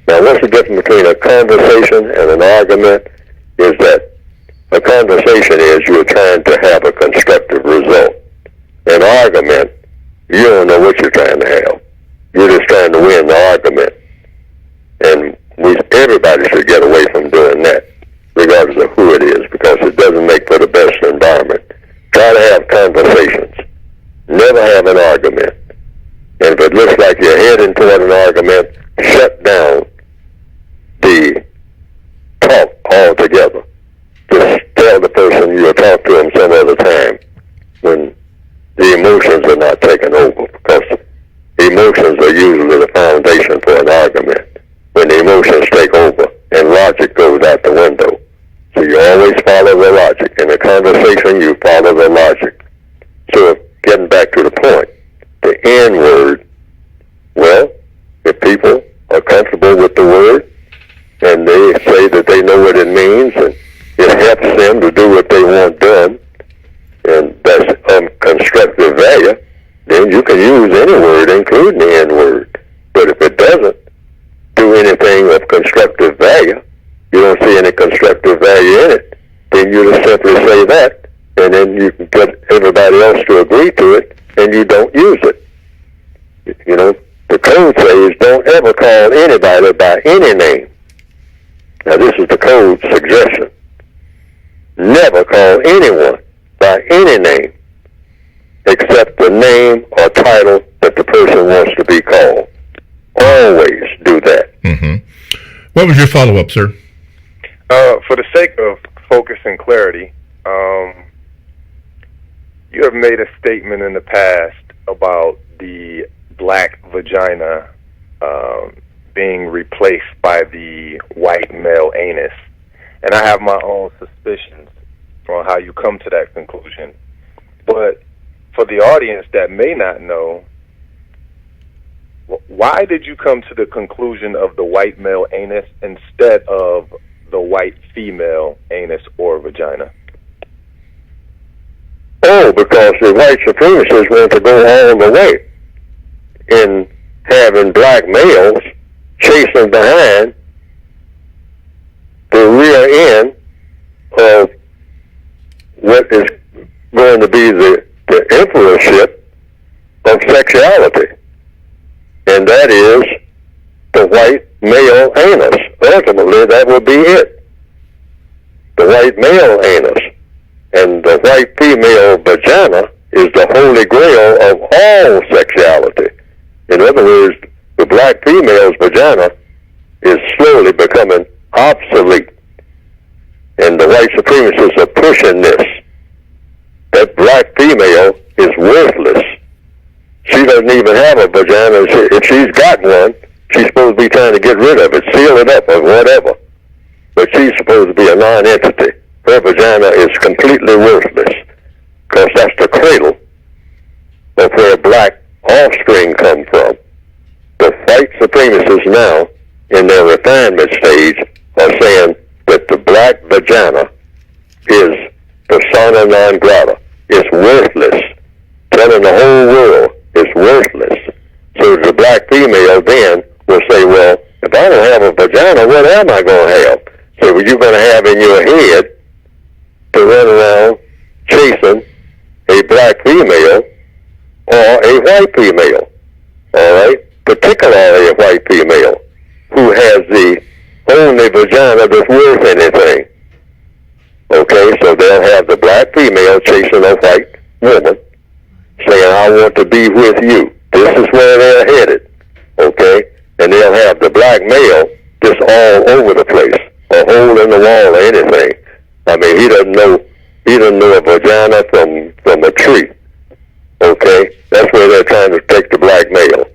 Now, what's the difference between a conversation and an argument? Is that a conversation is you're trying to have a constructive result. An argument, you don't know what you're trying to have. You're just trying to win the argument. And everybody should get away from doing that, regardless of who it is, because it doesn't make for the best environment. Try to have conversations. Never have an argument. And if it looks like you're heading toward an argument, shut down the talk altogether. Just tell the person you'll talk to them some other time when the emotions are not taking over, because emotions are usually the foundation for an conversation, you follow the logic. So getting back to the point, the N-word, well, if people are comfortable with the word and they say that they know what it means and it helps them to do what they want done, and that's constructive value, then you can use any word, including the N-word. But if it doesn't do anything of constructive value, you don't see any constructive value in it, then you just simply say that, and then you can get everybody else to agree to it, and you don't use it. You know, the code says don't ever call anybody by any name. Now this is the code suggestion. Never call anyone by any name except the name or title that the person wants to be called. Always do that. Mm-hmm. What was your follow-up, sir? For the sake of focus and clarity, you have made a statement in the past about the black vagina being replaced by the white male anus. And I have my own suspicions on how you come to that conclusion. But for the audience that may not know, why did you come to the conclusion of the white male anus instead of the white female anus or vagina? Oh, because the white supremacists want to go all the way in having black males chasing behind the rear end of what is going to be the emperorship of sexuality. And that is the white male anus. Ultimately, that will be it. The white male anus. And the white female vagina is the holy grail of all sexuality. In other words, the black female's vagina is slowly becoming obsolete. And the white supremacists are pushing this. That black female is worthless. She doesn't even have a vagina. If she's got one, she's supposed to be trying to get rid of it, seal it up or whatever. But she's supposed to be a non-entity. Her vagina is completely worthless because that's the cradle of where black offspring come from. The white supremacists now, in their refinement stage, are saying that the black vagina is persona non grata. It's worthless. Telling the whole world it's worthless. So the black female then will say, well, if I don't have a vagina, what am I going to have? So what you're going to have in your head to run around chasing a black female or a white female, all right? Particularly a white female who has the only vagina that's worth anything. Okay, so they'll have the black female chasing a white woman saying, I want to be with you. This is where they're headed, okay? And they'll have the black male just all over the place, a hole in the wall or anything. I mean, he doesn't know a vagina from a tree, okay? That's where they're trying to take the black male.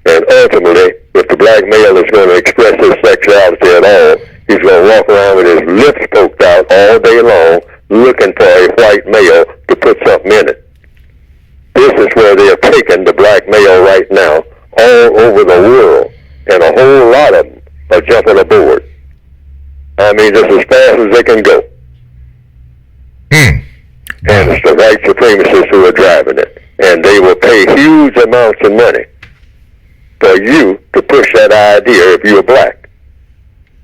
And ultimately, if the black male is going to express his sexuality at all, he's going to walk around with his lips poked out all day long, looking for a white male to put something in it. This is where they're taking the black male right now, all over the world, and a whole lot of them are jumping aboard. I mean, just as fast as they can go. And it's the white supremacists who are driving it. And they will pay huge amounts of money for you to push that idea if you're black.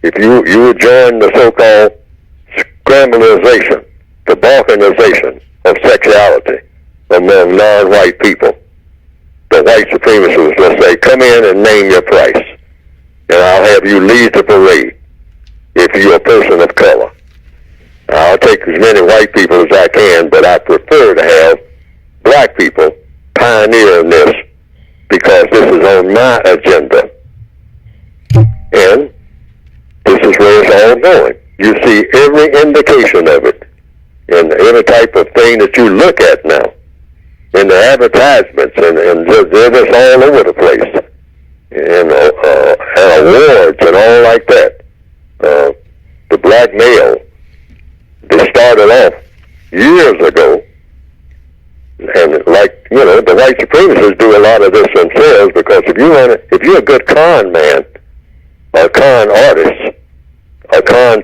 If you would join the so-called scrambleization, the balkanization of sexuality among non-white people, the white supremacists will say, come in and name your price, and I'll have you lead the parade if you're a person of color. I'll take as many white people as I can, but I prefer to have black people pioneering this because this is on my agenda. And this is where it's all going. You see every indication of it in every type of thing that you look at now, in the advertisements, and they're just all over the place, and awards and all like that. The black male, they started off years ago. And like, the white supremacists do a lot of this themselves, because if you're a good con man, a con artist, a con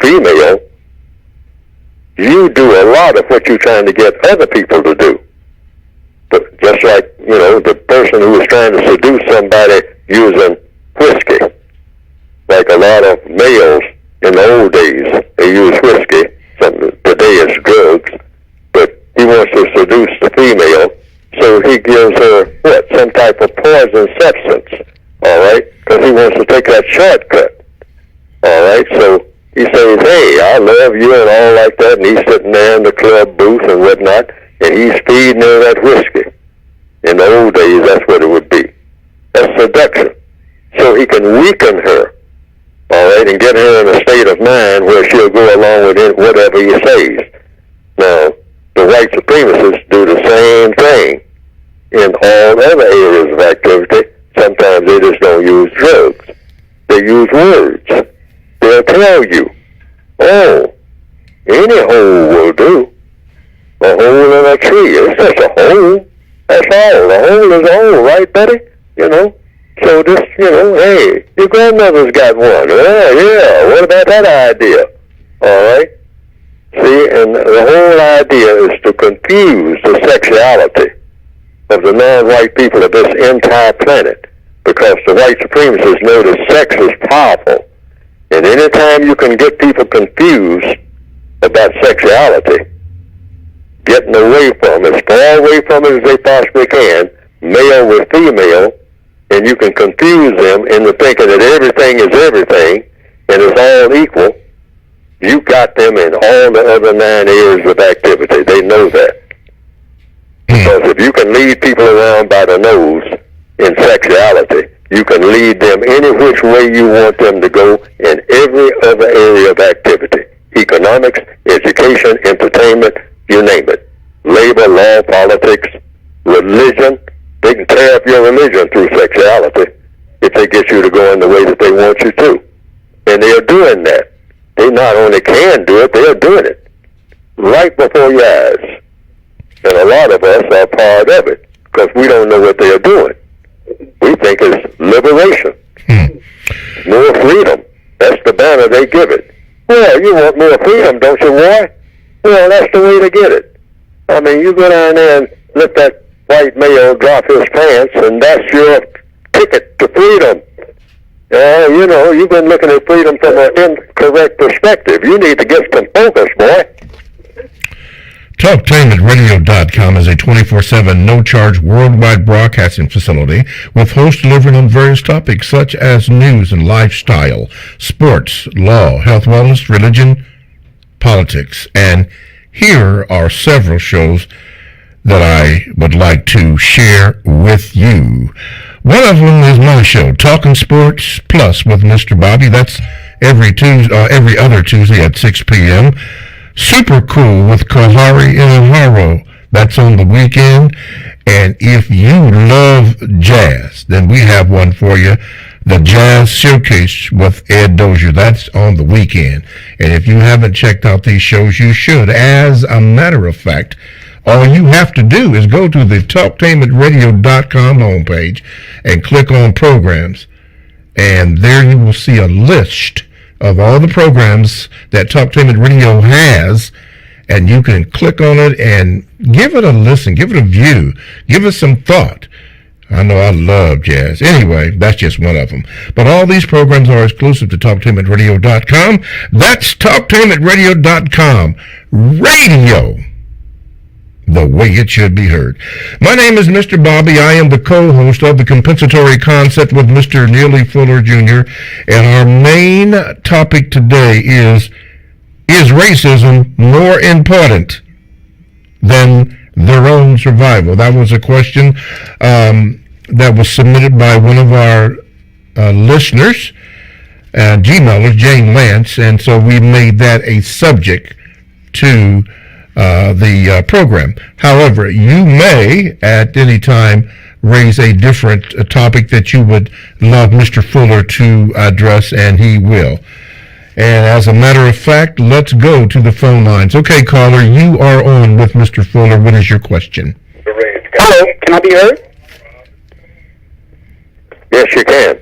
female, you do a lot of what you're trying to get other people to do. But just like, the person who was trying to seduce somebody using whiskey, like a lot of males in the old days, they use whiskey. Today it's drugs. He wants to seduce the female, so he gives her, some type of poison substance, all right? Because he wants to take that shortcut, all right? So he says, hey, I love you and all like that, and he's sitting there in the club booth and whatnot, and he's feeding her that whiskey. In the old days, that's what it would be. That's seduction. So he can weaken her, all right, and get her in a state of mind where she'll go along with whatever he says. Now, the white supremacists do the same thing in all other areas of activity. Sometimes they just don't use drugs. They use words. They'll tell you, oh, any hole will do. A hole in a tree. It's just a hole. That's all. A hole is a hole, right, Betty? So just, hey, your grandmother's got one. Yeah, what about that idea? All right? See, and the whole idea is to confuse the sexuality of the non-white people of this entire planet, because the white supremacists know that sex is powerful. And anytime you can get people confused about sexuality, getting away from it, as far away from it as they possibly can, male with female, and you can confuse them into thinking that everything is everything and it's all equal, you got them in all the other 9 areas of activity. They know that. Because if you can lead people around by the nose in sexuality, you can lead them any which way you want them to go in every other area of activity. Economics, education, entertainment, you name it. Labor, law, politics, religion. They can tear up your religion through sexuality if they get you to go in the way that they want you to. And they're doing that. They not only can do it, they're doing it right before your eyes. And a lot of us are part of it because we don't know what they're doing. We think it's liberation, more freedom. That's the banner they give it. Well, you want more freedom, don't you, boy? Well, that's the way to get it. I mean, you go down there and let that white male drop his pants, and that's your ticket to freedom. You've been looking at freedom from an incorrect perspective. You need to get some focus, boy. TalkTameAtRadio.com is a 24/7 no-charge worldwide broadcasting facility with hosts delivering on various topics such as news and lifestyle, sports, law, health, wellness, religion, politics. And here are several shows that I would like to share with you. One of them is my show, Talking Sports Plus with Mr. Bobby. That's every other Tuesday at 6 p.m. Super Cool with Kahari Inaharo. That's on the weekend. And if you love jazz, then we have one for you. The Jazz Showcase with Ed Dozier. That's on the weekend. And if you haven't checked out these shows, you should. As a matter of fact, all you have to do is go to the TalkTameAtRadio.com homepage and click on programs. And there you will see a list of all the programs that Talktainment Radio has, and you can click on it and give it a listen, give it a view, give it some thought. I know I love jazz. Anyway, that's just one of them. But all these programs are exclusive to TalkTainmentRadio.com. That's TalkTainmentRadio.com. Radio, the way it should be heard. My name is Mr. Bobby. I am the co-host of The Compensatory Concept with Mr. Neely Fuller Jr. And our main topic today is racism more important than their own survival? That was a question that was submitted by one of our listeners, Gmailers, Jane Lance, and so we made that a subject to the program. However, you may at any time raise a different topic that you would love Mr. Fuller to address, and he will. And as a matter of fact, let's go to the phone lines. Okay, caller, you are on with Mr. Fuller. What is your question? Hello, can I be heard? Yes, you can.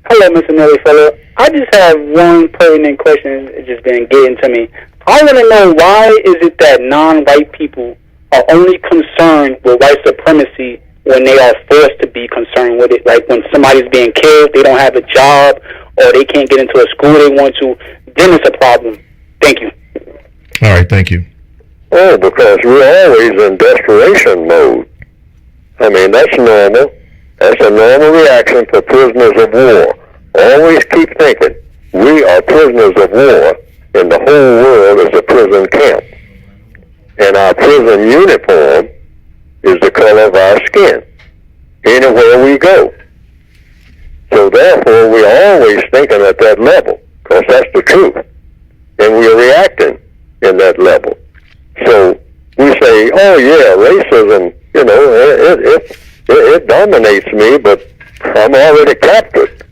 Hello, Mr. Neely Fuller. I just have one pertinent question. It's just been getting to me. I want to know, why is it that non-white people are only concerned with white supremacy when they are forced to be concerned with it? Like when somebody's being killed, they don't have a job, or they can't get into a school they want to, then it's a problem. Thank you. All right, thank you. Oh, because we're always in desperation mode. I mean, that's normal. That's a normal reaction for prisoners of war. Always keep thinking, we are prisoners of war, and the whole world is a prison camp. And our prison uniform is the color of our skin, anywhere we go. So therefore, we're always thinking at that level, because that's the truth. And we're reacting in that level. So we say, oh yeah, racism, it dominates me, but I'm already captured.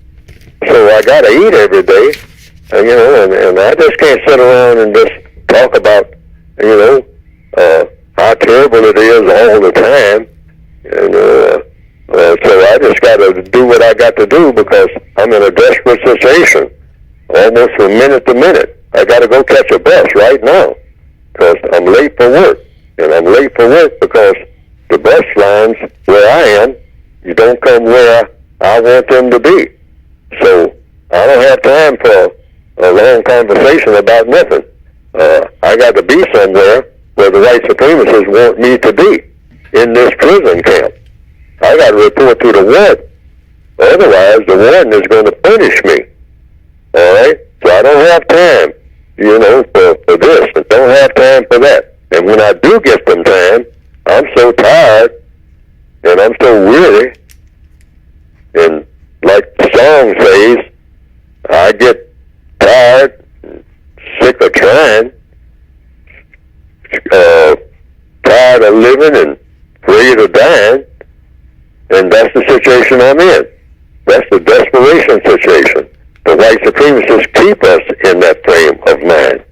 So I got to eat every day, and I just can't sit around and just talk about, how terrible it is all the time. And so I just got to do what I got to do, because I'm in a desperate situation, almost from minute to minute. I got to go catch a bus right now, because I'm late for work. And I'm late for work because the bus lines where I am, you don't come where I want them to be. So I don't have time for a long conversation about nothing. I got to be somewhere where the white supremacists want me to be, in this prison camp. I got to report to the warden. Otherwise, the warden is going to punish me. All right? So I don't have time, for this. I don't have time for that. And when I do get some time, I'm so tired and I'm so weary. And like the song says, I get tired, sick of trying, tired of living and afraid of dying. And that's the situation I'm in. That's the desperation situation. The white supremacists keep us in that frame of mind.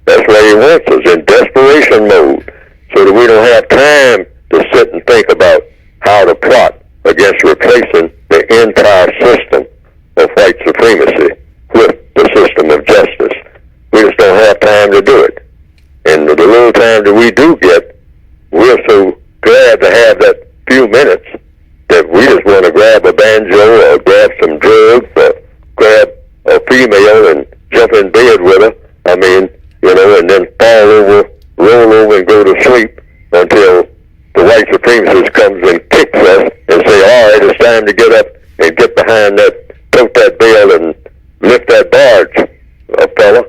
That's why he wants us in desperation mode, so that we don't have time to sit and think about how to plot against replacing the entire system of white supremacy with the system of justice. We just don't have time to do it. And the little time that we do get, we're so glad to have that few minutes that we just want to grab a banjo or grab some drugs or grab a female and jump in bed with her. I mean, and then fall over, roll over, and go to sleep until the white supremacist comes and kicks us and say, all right, it's time to get up and get behind that, tote that bale and lift that barge, fella.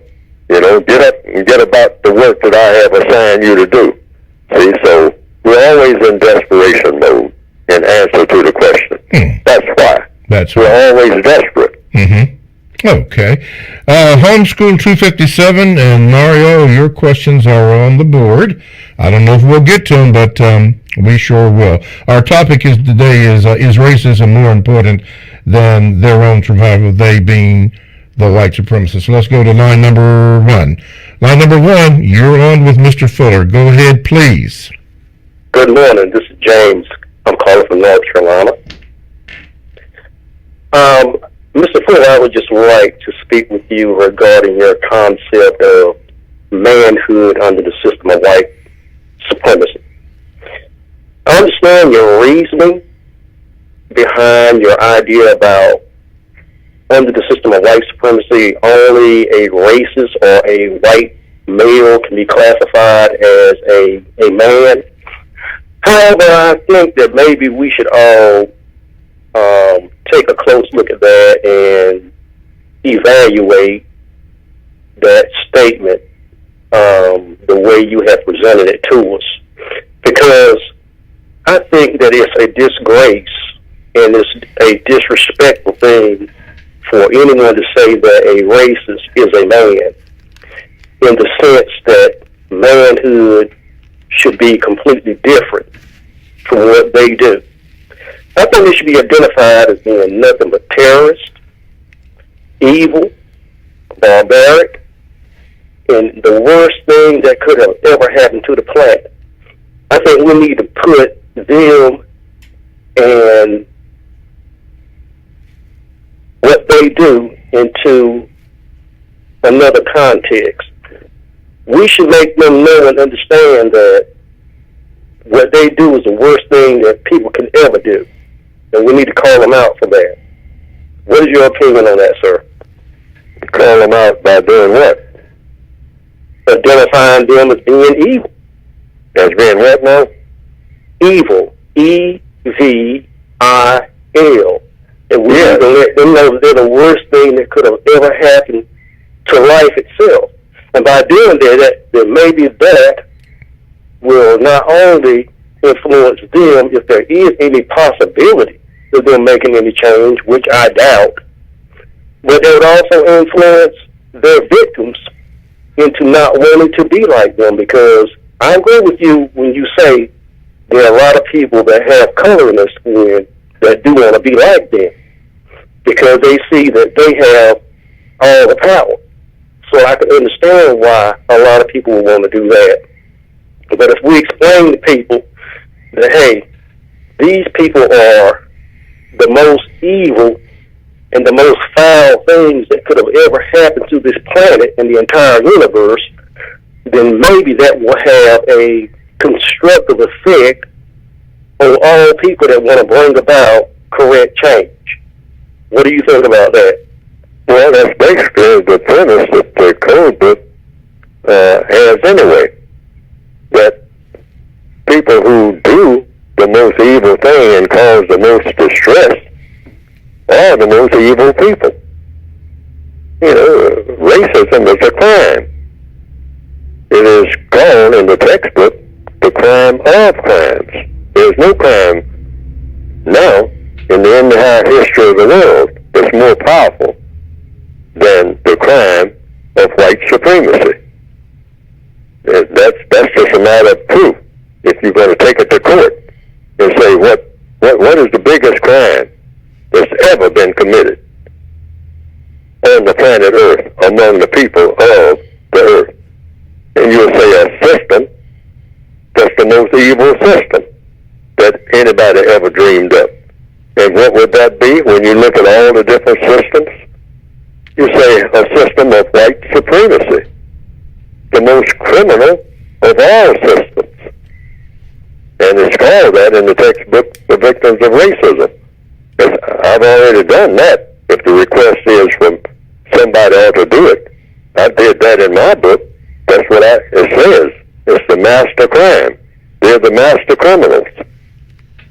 Get up and get about the work that I have assigned you to do. See, so we're always in desperation mode in answer to the question. That's why. We're always desperate. Mm-hmm. Okay. Homeschool 257 and Mario, your questions are on the board. I don't know if we'll get to them, but we sure will. Our topic today is racism more important than their own survival, they being the white supremacists? So let's go to line number one. Line number one, you're on with Mr. Fuller. Go ahead, please. Good morning. This is James. I'm calling from North Carolina. Mr. Fuller, I would just like to speak with you regarding your concept of manhood under the system of white supremacy. I understand your reasoning behind your idea about under the system of white supremacy, only a racist or a white male can be classified as a man. However, I think that maybe we should all take a close look at that and evaluate that statement the way you have presented it to us. Because I think that it's a disgrace and it's a disrespectful thing for anyone to say that a racist is a man, in the sense that manhood should be completely different from what they do. I think they should be identified as being nothing but terrorists, evil, barbaric, and the worst thing that could have ever happened to the planet. I think we need to put them and what they do into another context. We should make them know and understand that what they do is the worst thing that people can ever do, and we need to call them out for that. What is your opinion on that, sir? Call them out by doing what? Identifying them as being evil. As being what now? Evil. E-V-I-L. And we need to let them know that they're the worst thing that could have ever happened to life itself. And by doing that maybe that will not only influence them if there is any possibility of them making any change, which I doubt, but they would also influence their victims into not wanting to be like them, because I agree with you when you say there are a lot of people that have color in their skin that do want to be like them because they see that they have all the power. So I can understand why a lot of people would want to do that. But if we explain to people that, hey, these people are the most evil and the most foul things that could have ever happened to this planet and the entire universe, then maybe that will have a constructive effect on all people that want to bring about correct change. What do you think about that? Well, that's basically the premise that the code book has anyway. That people who do the most evil thing and cause the most distress are the most evil people. You know, racism is a crime. It is called in the textbook the crime of crimes. There's no crime now in the entire history of the world that's more powerful than the crime of white supremacy. That's just a matter of proof. If you're going to take it to court and say what is the biggest crime that's ever been committed on the planet Earth among the people of the Earth, and you'll say a system that's the most evil system that anybody ever dreamed of. And what would that be when you look at all the different systems? You say a system of white supremacy, the most criminal of all systems. And it's called that in the textbook, The Victims of Racism. I've already done that. If the request is from somebody ought to do it, I did that in my book. That's what it says. It's the master crime. They're the master criminals.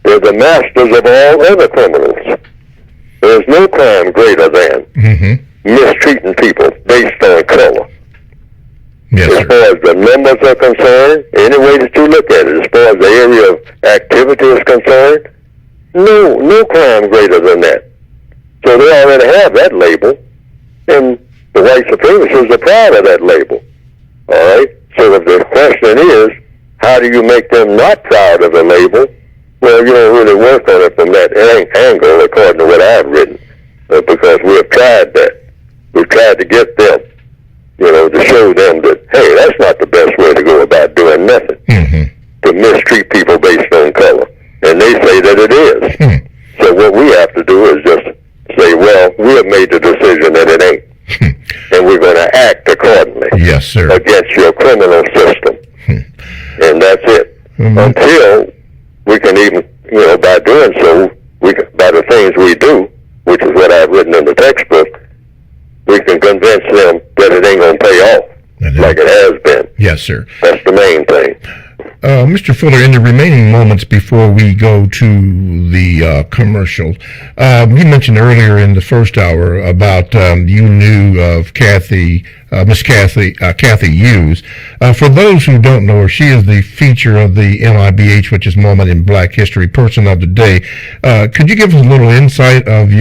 They're the masters of all other criminals. There's no crime greater than mistreating people based on color. Yes, as far as the numbers are concerned, any way that you look at it, as far as the area of activity is concerned, no crime greater than that. So they already have that label, and the white supremacists are proud of that label. All right? So if the question is, how do you make them not proud of the label? Well, you don't really work on it from that angle, according to what I've written, because we have tried that. We've tried to get them, to show them that, hey, that's not the best way to go about doing nothing, to mistreat people based on color. And they say that it is. So what we have to do is just say, well, we have made the decision that it ain't. And we're going to act accordingly. Yes, sir. Against your criminal system. And that's it. Until we can even, by doing so, by the things we do, which is what I've written in the textbook, we can convince them that it ain't going to pay off like it has been. Yes, sir. That's the main thing. Mr. Fuller, in the remaining moments before we go to the commercial, you mentioned earlier in the first hour about you knew of Miss Kathy Hughes. For those who don't know her, she is the feature of the MIBH, which is Moment in Black History, Person of the Day. Could you give us a little insight of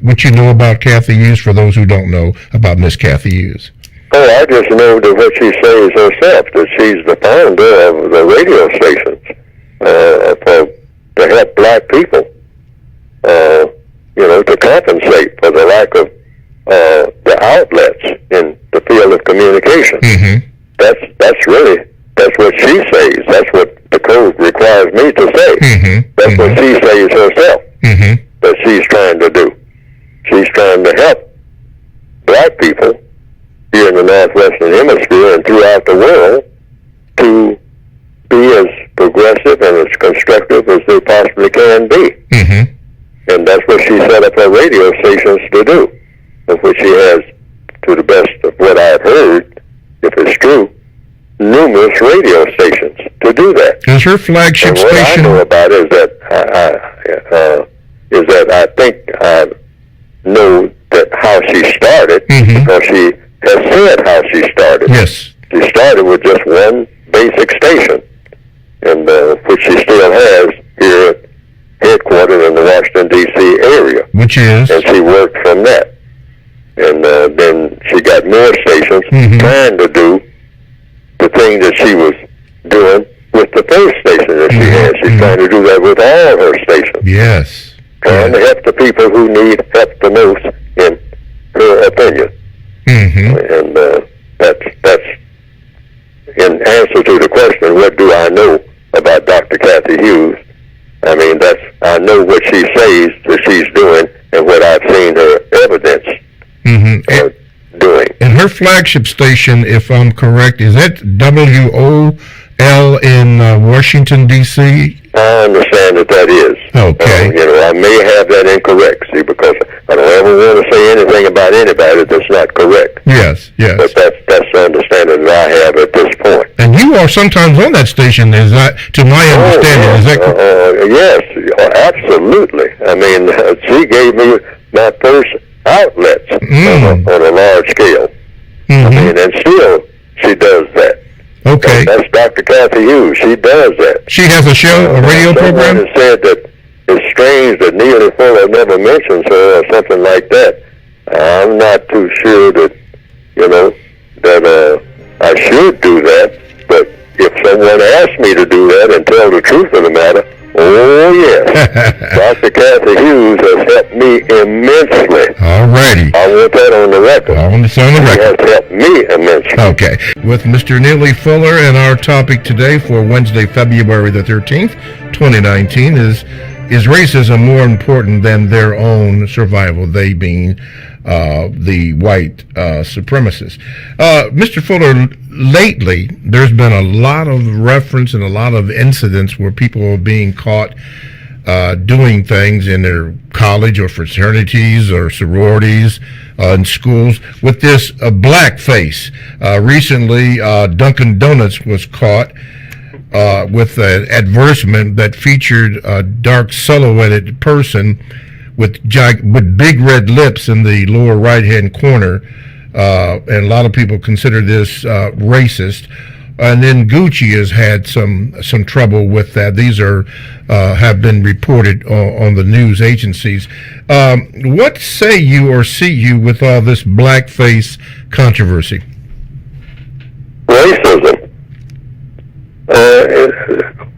what you know about Kathy Hughes for those who don't know about Miss Kathy Hughes? Oh, I just know that what she says herself, that she's the founder of the radio stations to help black people, to compensate for the lack of the outlets in the field of communication. Mm-hmm. That's what she says. That's what the code requires me to say. Mm-hmm. That's what she says herself that she's trying to do. She's trying to help black people here in the Northwestern Hemisphere and throughout the world to be as progressive and as constructive as they possibly can be. Mm-hmm. And that's what she set up her radio stations to do, of which she has, to the best of what I've heard, if it's true, numerous radio stations to do that. Is her flagship and what station? I know about it is that I think I know that how she started, because she has said how she started. Yes. She started with just one basic station, and which she still has here headquartered in the Washington, D.C. area. Which is? And she worked from that. And then she got more stations trying to do the thing that she was doing with the first station that she had. She's trying to do that with all her stations. Yes. Trying to help the people who need help the most, in her opinion. And that's in answer to the question, what do I know about Dr. Kathy Hughes? I mean, I know what she says that she's doing and what I've seen her evidence doing. And her flagship station, if I'm correct, is that WOL in Washington, D.C.? I understand that is. Okay. I may have that incorrect, see, because I don't ever want to say anything about anybody that's not correct. Yes. But that's the understanding that I have at this point. And you are sometimes on that station, is that, to my understanding, is that correct? Yes, absolutely. I mean, she gave me my first outlets on a large scale. I mean, and still she does that. Okay. That's Dr. Kathy Hughes. She does that. She has a show, a radio program? Someone has said that it's strange that Neely Fuller never mentions her or something like that. I'm not too sure that, that I should do that. But if someone asked me to do that and tell the truth of the matter, oh, yes. Dr. Kathy Hughes has helped me immensely. All righty. I want that on the record. It's on the record. She has helped me immensely. Okay. With Mr. Neely Fuller, and our topic today for Wednesday, February the 13th, 2019, is racism more important than their own survival, they being the white supremacists. Mr. Fuller, lately there's been a lot of reference and a lot of incidents where people are being caught doing things in their college or fraternities or sororities in schools with this blackface. Recently, Dunkin' Donuts was caught with an advertisement that featured a dark silhouetted person with big red lips in the lower right-hand corner, and a lot of people consider this racist. And then Gucci has had some trouble with that. These are have been reported on the news agencies. What say you or see you with all this blackface controversy? Racism.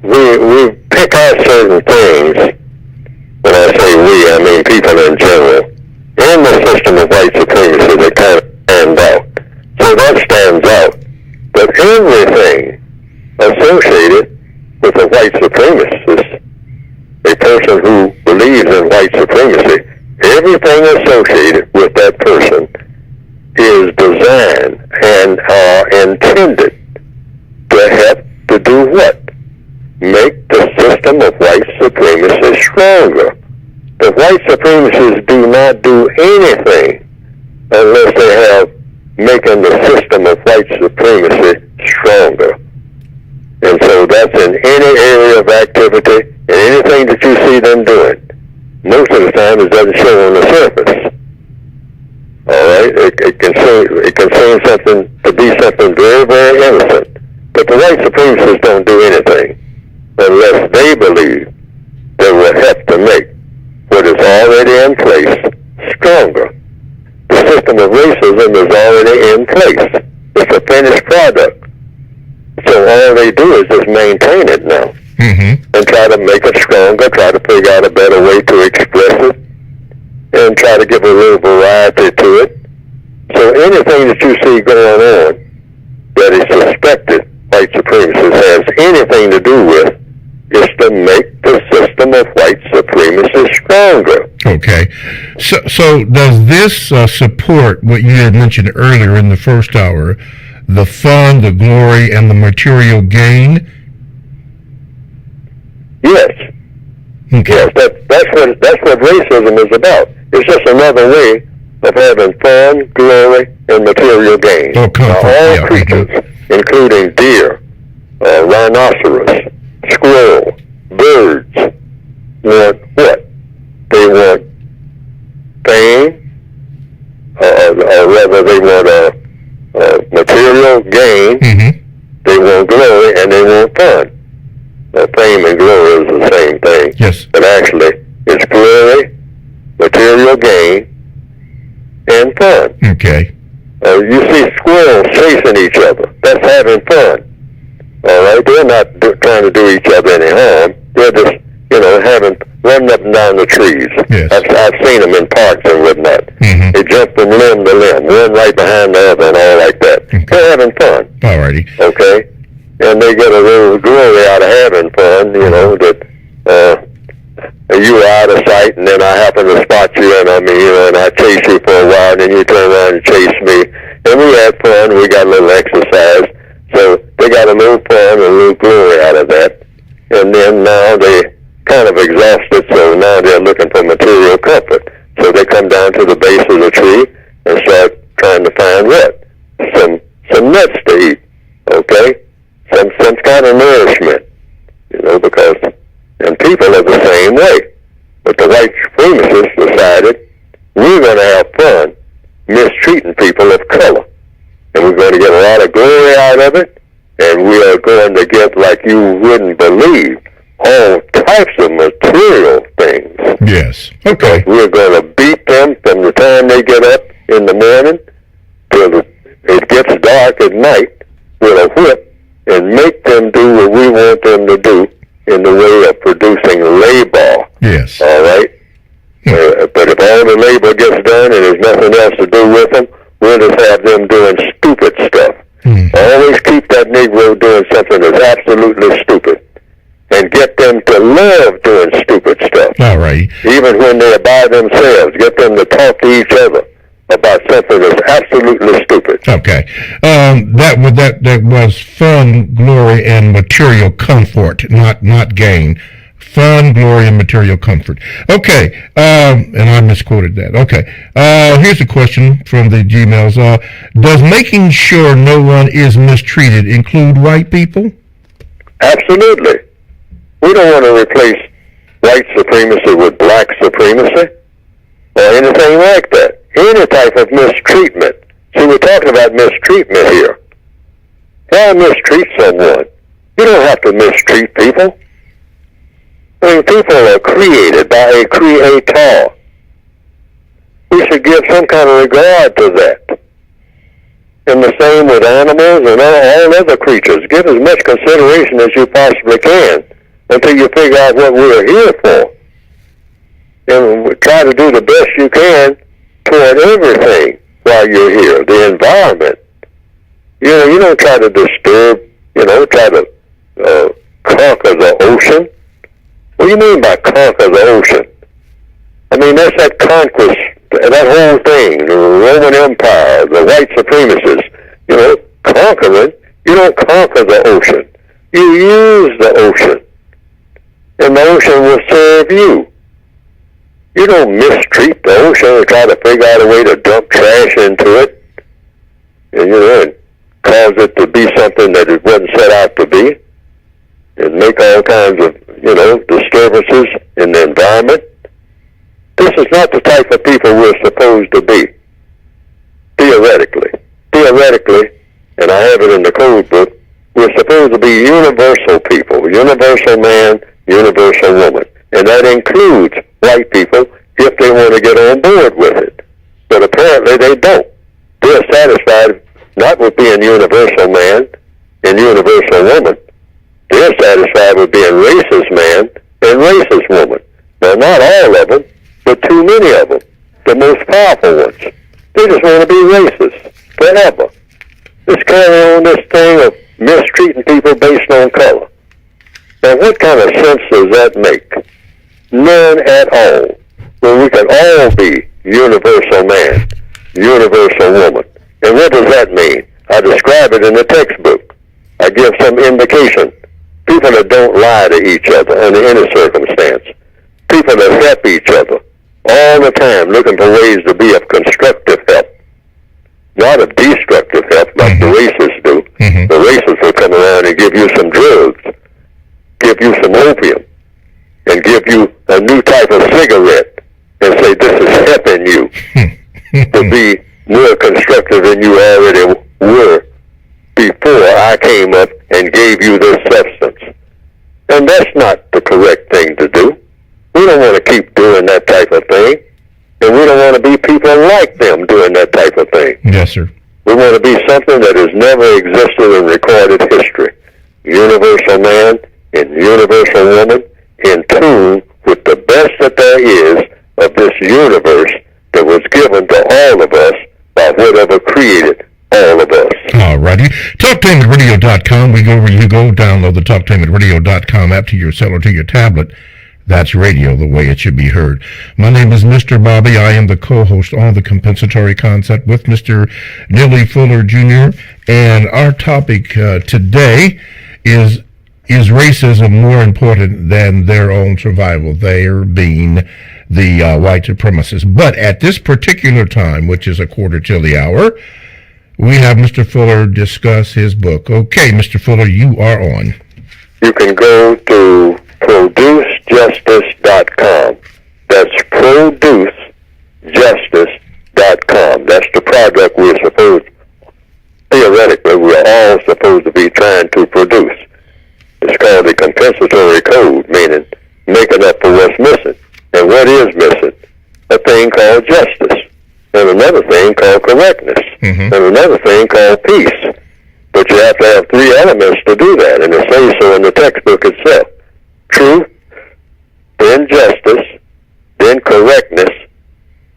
We pick out certain things. When I say we, I mean people in general. In the system of white supremacy, that kind of stand out. So that stands out. But everything associated with a white supremacist, a person who believes in white supremacy, everything associated with that person is designed and intended to help to do what? Make the system of white supremacy stronger. The white supremacists do not do anything unless they have making the system of white supremacy stronger. And so that's in any area of activity and anything that you see them doing. Most of the time it doesn't show on the surface. All right? It can seem something to be something very, very innocent. But the white supremacists don't do anything unless they believe they will help to make what is already in place stronger. The system of racism is already in place. It's a finished product. So all they do is just maintain it now. And try to make it stronger, try to figure out a better way to express it, and try to give a little variety to it So anything that you see going on that is suspected white supremacists has anything to do with is to make the system of white supremacy stronger. Okay. So does this support what you had mentioned earlier in the first hour, the fun, the glory, and the material gain? Yes. Okay. Yes, that's what racism is about. It's just another way of having fun, glory, and material gain. Oh, comfort. All creatures, including deer, rhinoceros, squirrel, birds, want what? They want fame, or rather they want material gain, they want glory, and they want fun. Fame and glory is the same thing. Yes. But actually, it's glory, material gain, and fun. Okay. You see squirrels chasing each other. That's having fun. All right? They're not trying to do each other any harm. They're just, running up and down the trees. Yes. I've seen them in parks and whatnot. They jump from limb to limb, one right behind the other and all like that. Okay. They're having fun. All righty. Okay? And they get a little glory out of having fun, that you were out of sight, and then I happen to spot you, and and I chase you for a while, and then you turn around and chase me. And we had fun. We got a little exercise. So they got a little fun, a little glory out of that. And then now they kind of exhausted, so now they're looking for material comfort. So they come down to the base of the tree and start trying to find what? Some nuts to eat, okay? Some kind of nourishment, because, and people are the same way. But the white supremacists decided we're going to have fun mistreating people of color. And we're going to get a lot of glory out of it, and we are going to get, like you wouldn't believe, all types of material things. Yes. Okay. We're going to beat them from the time they get up in the morning till it gets dark at night with a whip, and make them do what we want them to do in the way of producing labor. Yes. All right? But if all the labor gets done and there's nothing else to do with them, we'll just have them doing stupid stuff. Always keep that Negro doing something that's absolutely stupid. And get them to love doing stupid stuff. All right. Even when they're by themselves. Get them to talk to each other about something that's absolutely stupid. Okay. That was fun, glory, and material comfort, not gain. Fun, glory, and material comfort. Okay. And I misquoted that. Okay. Here's a question from the Gmails. Does making sure no one is mistreated include white people? Absolutely. We don't want to replace white supremacy with black supremacy or anything like that. Any type of mistreatment. See, we're talking about mistreatment here. Why mistreat someone? You don't have to mistreat people. I mean, people are created by a creator. We should give some kind of regard to that. And the same with animals and all other creatures. Give as much consideration as you possibly can until you figure out what we're here for. And try to do the best you can toward everything while you're here. The environment. You don't try to disturb, try to conquer the ocean. What do you mean by conquer the ocean? I mean, that's that conquest, that whole thing, the Roman Empire, the white supremacists, conquering. You don't conquer the ocean. You use the ocean. And the ocean will serve you. You don't mistreat the ocean and try to figure out a way to dump trash into it. And, and cause it to be something that it wasn't set out to be. And make all kinds of, disturbances in the environment. This is not the type of people we're supposed to be. Theoretically, and I have it in the code book, we're supposed to be universal people, universal man, universal woman. And that includes white people if they want to get on board with it. But apparently they don't. They're satisfied not with being universal man and universal woman. They're satisfied with being racist man and racist woman. Now, not all of them, but too many of them, the most powerful ones. They just want to be racist forever. Just carry on this thing of mistreating people based on color. Now, what kind of sense does that make? None at all. When we can all be universal man, universal woman. And what does that mean? I describe it in the textbook. I give some indication. People that don't lie to each other under any circumstance. People that help each other all the time, looking for ways to be of constructive help. Not of destructive help like the racists do. The racists will come around and give you some drugs, give you some opium, and give you a new type of cigarette and say this is helping you to be more constructive than you already were before I came up and gave you this substance. And that's not the correct thing to do. We don't want to keep doing that type of thing. And we don't want to be people like them doing that type of thing. Yes, sir. We want to be something that has never existed in recorded history. Universal man and universal woman in tune with the best that there is of this universe that was given to all of us by whatever created all of us. All righty. TalkTameRadio.com. We go where you go. Download the TalkTameRadio.com app to your cell or to your tablet. That's radio, the way it should be heard. My name is Mr. Bobby. I am the co-host on the Compensatory Concept with Mr. Neely Fuller Jr. And our topic today is racism more important than their own survival? There being the white supremacists. But at this particular time, which is a quarter till the hour, we have Mr. Fuller discuss his book. Okay, Mr. Fuller, you are on. You can go to producejustice.com. That's producejustice.com. That's the product we're supposed, theoretically, we're all supposed to be trying to produce. It's called the compensatory code, meaning making up for what's missing. And what is missing? A thing called justice, and another thing called correctness, and another thing called peace. But you have to have three elements to do that, and it says so in the textbook itself. Truth, then justice, then correctness,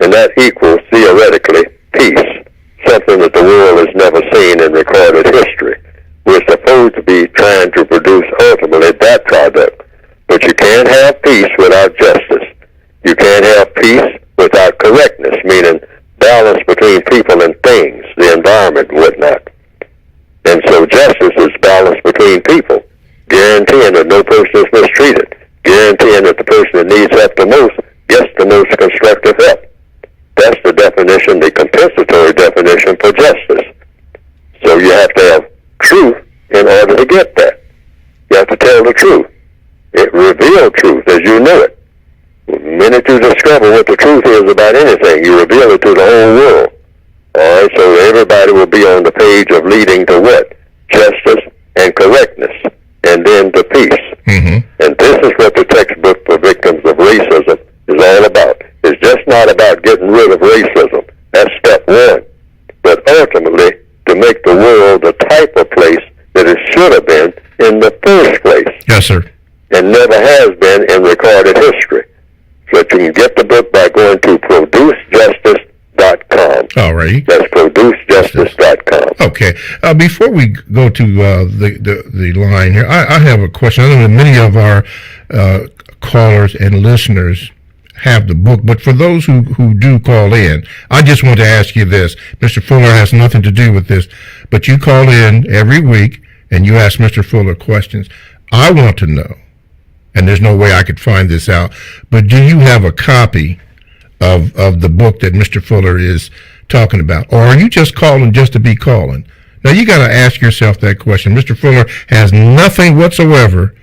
and that equals, theoretically, peace, something that the world has never seen in recorded history. We're supposed to be trying to produce ultimately that product, but you can't have peace without justice. You can't have peace without correctness, meaning balance between people and things, the environment and whatnot. And so justice is balance between people, guaranteeing that no person is mistreated, guaranteeing that the person that needs help the most gets the most constructive help. That's the definition, the compensatory definition for justice. So you have to have truth in order to get that. You have to tell the truth. It reveals truth as you know it. The minute you discover what the truth is about anything, you reveal it to the whole world. All right, so everybody will be on the page of leading to what? Justice and correctness, and then to peace. And this is what the textbook for victims of racism is all about. It's just not about getting rid of racism. That's step one. But ultimately, to make the world the type of place that it should have been in the first place. Yes, sir. And never has been in recorded history. So you can get the book by going to producejustice.com. All right. That's producejustice.com. Okay. Before we go to the line here, I have a question. I know that many of our callers and listeners have the book, but for those who do call in, I just want to ask you this. Mr. Fuller has nothing to do with this, but you call in every week and you ask Mr. Fuller questions. I want to know, and there's no way I could find this out, but do you have a copy of the book that Mr. Fuller is talking about? Or are you just calling just to be calling? Now, you got to ask yourself that question. Mr. Fuller has nothing whatsoever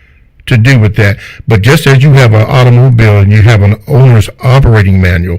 to do with that. But just as you have an automobile and you have an owner's operating manual,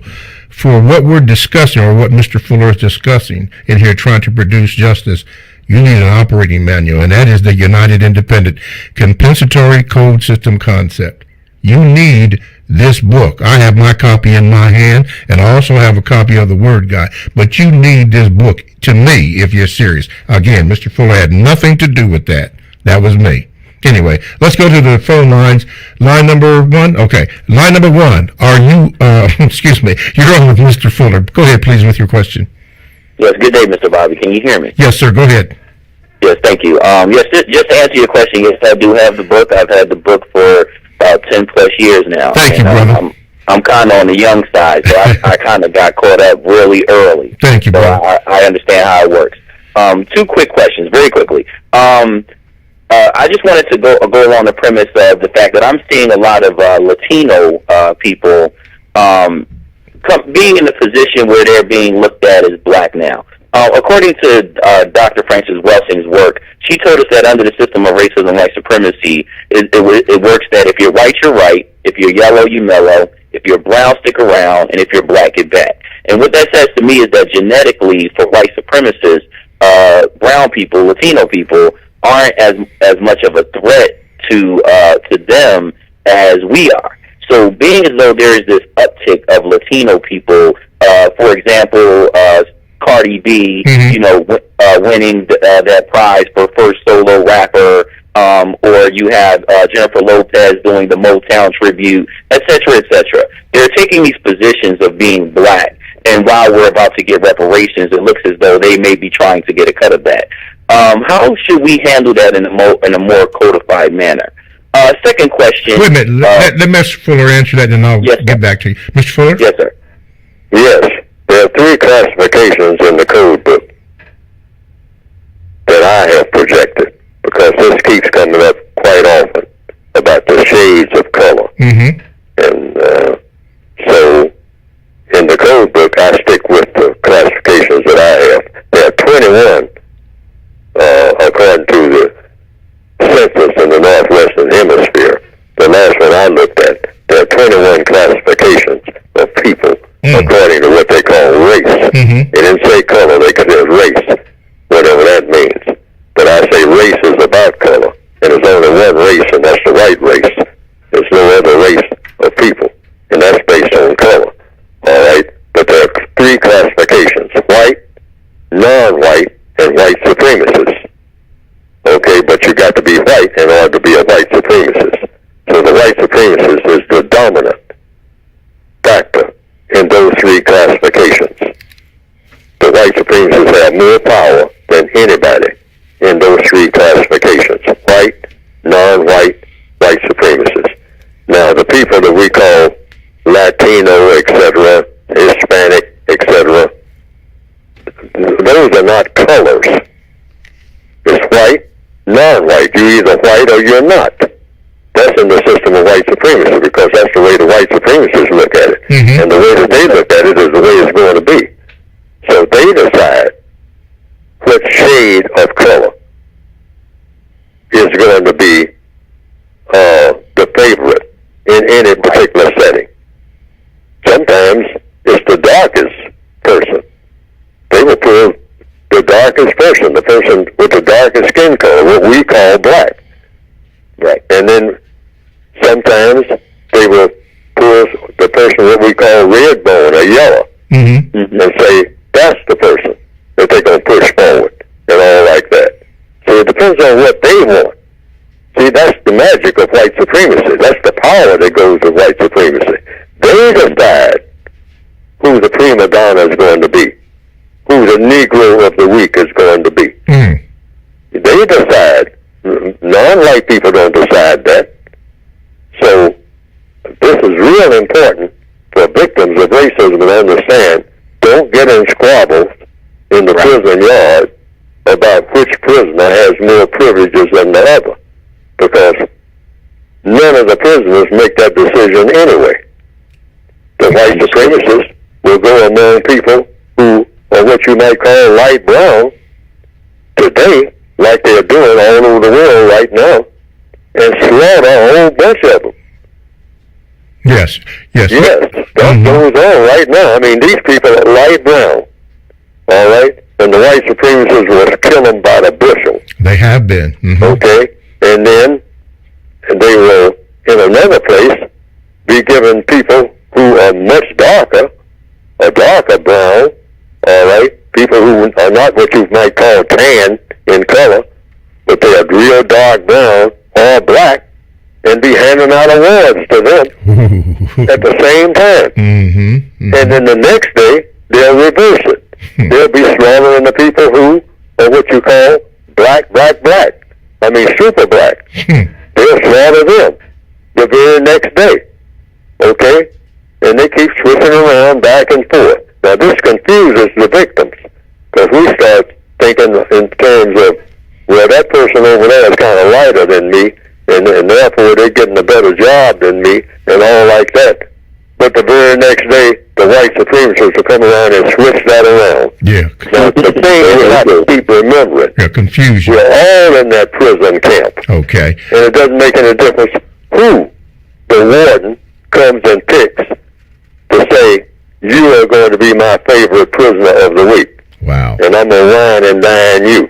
for what we're discussing or what Mr. Fuller is discussing in here trying to produce justice, you need an operating manual, and that is the United Independent Compensatory Code System Concept. You need this book. I have my copy in my hand, and I also have a copy of the Word Guide. But you need this book, to me, if you're serious. Again, Mr. Fuller had nothing to do with that. That was me. Anyway, let's go to the phone lines. Line number one. Okay. Line number one. Are you, excuse me, you're on with Mr. Fuller. Go ahead, please, with your question. Yes, good day, Mr. Bobby. Can you hear me? Yes, sir. Go ahead. Yes, thank you. Yes, just to answer your question, yes, I do have the book. I've had the book for about 10 plus years now. Thank you, brother. I'm kind of on the young side, so I kind of got caught up really early. Thank you, brother. So I understand how it works. Two quick questions, very quickly. I just wanted to go along the premise of the fact that I'm seeing a lot of Latino people being in a position where they're being looked at as black now. According to Dr. Frances Welsing's work, she told us that under the system of racism and white supremacy, it works that if you're white, you're right. If you're yellow, you mellow. If you're brown, stick around. And if you're black, get back. And what that says to me is that genetically, for white supremacists, brown people, Latino people, aren't as much of a threat to them as we are. So being as though there is this uptick of Latino people, for example, Cardi B, winning that prize for first solo rapper, or you have Jennifer Lopez doing the Motown tribute, et cetera, They're taking these positions of being black, and while we're about to get reparations, it looks as though they may be trying to get a cut of that. How should we handle that in a more codified manner? Second question. Wait a minute. Let Mr. Fuller answer that, and I'll get back to you. Mr. Fuller? Yes, sir. Yes. There are 3 classifications in the code book that I have projected, because this keeps coming up quite often about the shades of color. Mm-hmm. And so in the code book, I stick with the classifications that I have. There are 21, according to the census in the Northwestern Hemisphere. The last one I looked at, there are 21 classifications of people according to what they call race. Mm-hmm. It didn't say color, they said race, whatever that means. But I say race is about color, and there's only one race, and that's the white race. There's no other race of people, and that's based on color. All right? But there are 3 classifications: white, non-white, and white supremacists. Okay, but you got to be white in order to be a white supremacist. So the white supremacist is the dominant factor in those 3 classifications. The white supremacists have more power than anybody in those 3 classifications: white, non-white, white supremacists. Now, the people that we call Latino, etc., Hispanic, etc., those are not colors. It's white, non-white. You're either white or you're not. That's in the system of white supremacy, because that's the way the white supremacists look at it. Mm-hmm. And the way that they look at it is the way it's going to be. So they decide what shade of color is going to be the favorite in any particular setting. Sometimes it's the darkest person. They will pull the darkest person, the person with the darkest skin color, what we call black. Right. And then sometimes they will pull the person what we call red bone or yellow, and say that's the person that they're going to push forward and all like that. So it depends on what they want. See, that's the magic of white supremacy. That's the power that goes with white supremacy. They decide who the prima donna is going to be, who the Negro of the week is going to be. Mm. They decide. Non-white people don't decide that. So this is real important for victims of racism to understand. Don't get in squabbles in the prison yard about which prisoner has more privileges than the other, because none of the prisoners make that decision anyway. The white supremacists will go among people who are what you might call light brown today, like they're doing all over the world right now, and slaughter a whole bunch of them. Yes. That goes on right now. I mean, these people are light brown, all right? And the white supremacists will kill them by the bushel. They have been. Mm-hmm. Okay? And then they will, in another place, be given people who are much darker, a darker brown, all right? People who are not what you might call tan in color, but they are real dark brown or black, and be handing out awards to them at the same time. Mm-hmm. Mm-hmm. And then the next day, they'll reverse it. They'll be slaughtering the people who are what you call black. I mean, super black. They'll slaughter them the very next day. Okay? And they keep switching around back and forth. Now, this confuses the victims, because we start thinking in terms of, well, that person over there is kind of lighter than me, and therefore they're getting a better job than me, and all like that. But the very next day, the white supremacists will come around and switch that around. Yeah. Now, the thing we have to keep remembering, confusion. we're all in that prison camp. Okay. And it doesn't make any difference who the warden comes and picks to say, you are going to be my favorite prisoner of the week. Wow. And I'm going to wine and dine you.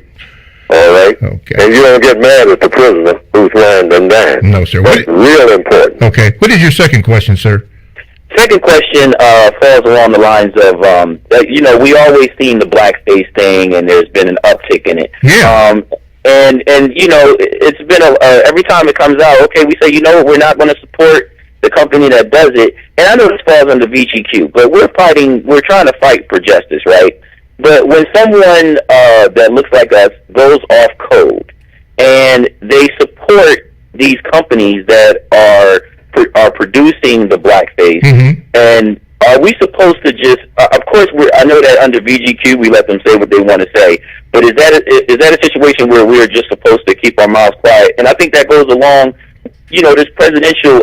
All right? Okay. And you don't get mad at the prisoner who's wined and dined. No, sir. That's real important. Okay. What is your second question, sir? Second question falls along the lines of, we always seen the blackface thing, and there's been an uptick in it. Yeah. And it's been every time it comes out, okay, we say, we're not going to support the company that does it. And I know this falls under VGQ, but we're trying to fight for justice, right? But when someone that looks like us goes off code and they support these companies that are producing the blackface, and are we supposed to just? Of course, I know that under VGQ we let them say what they want to say, but is that a situation where we're just supposed to keep our mouths quiet? And I think that goes along, this presidential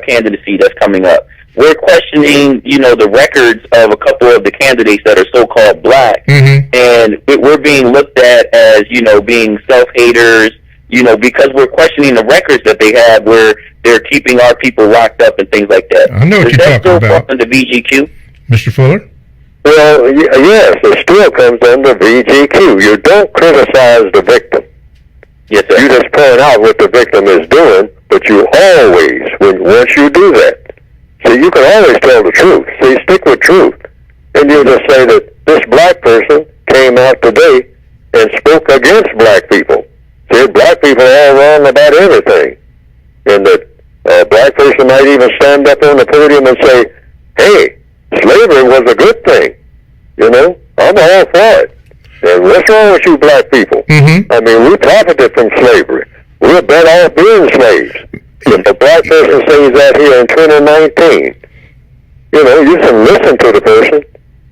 candidacy that's coming up. We're questioning, the records of a couple of the candidates that are so-called black, and we're being looked at as, being self-haters, because we're questioning the records that they have where they're keeping our people locked up and things like that. I know what you're talking about. Under VGQ? Mr. Fuller? Well, yes, it still comes under VGQ. You don't criticize the victim. Yes, sir. You just point out what the victim is doing, but you always, once you do that, see, you can always tell the truth. See, stick with truth. And you just say that this black person came out today and spoke against black people. See, black people are all wrong about everything. And that black person might even stand up on the podium and say, hey, slavery was a good thing. I'm all for it. And what's wrong with you black people? I mean, we profited from slavery. We're better off being slaves. If a black person says that here in 2019, you can listen to the person.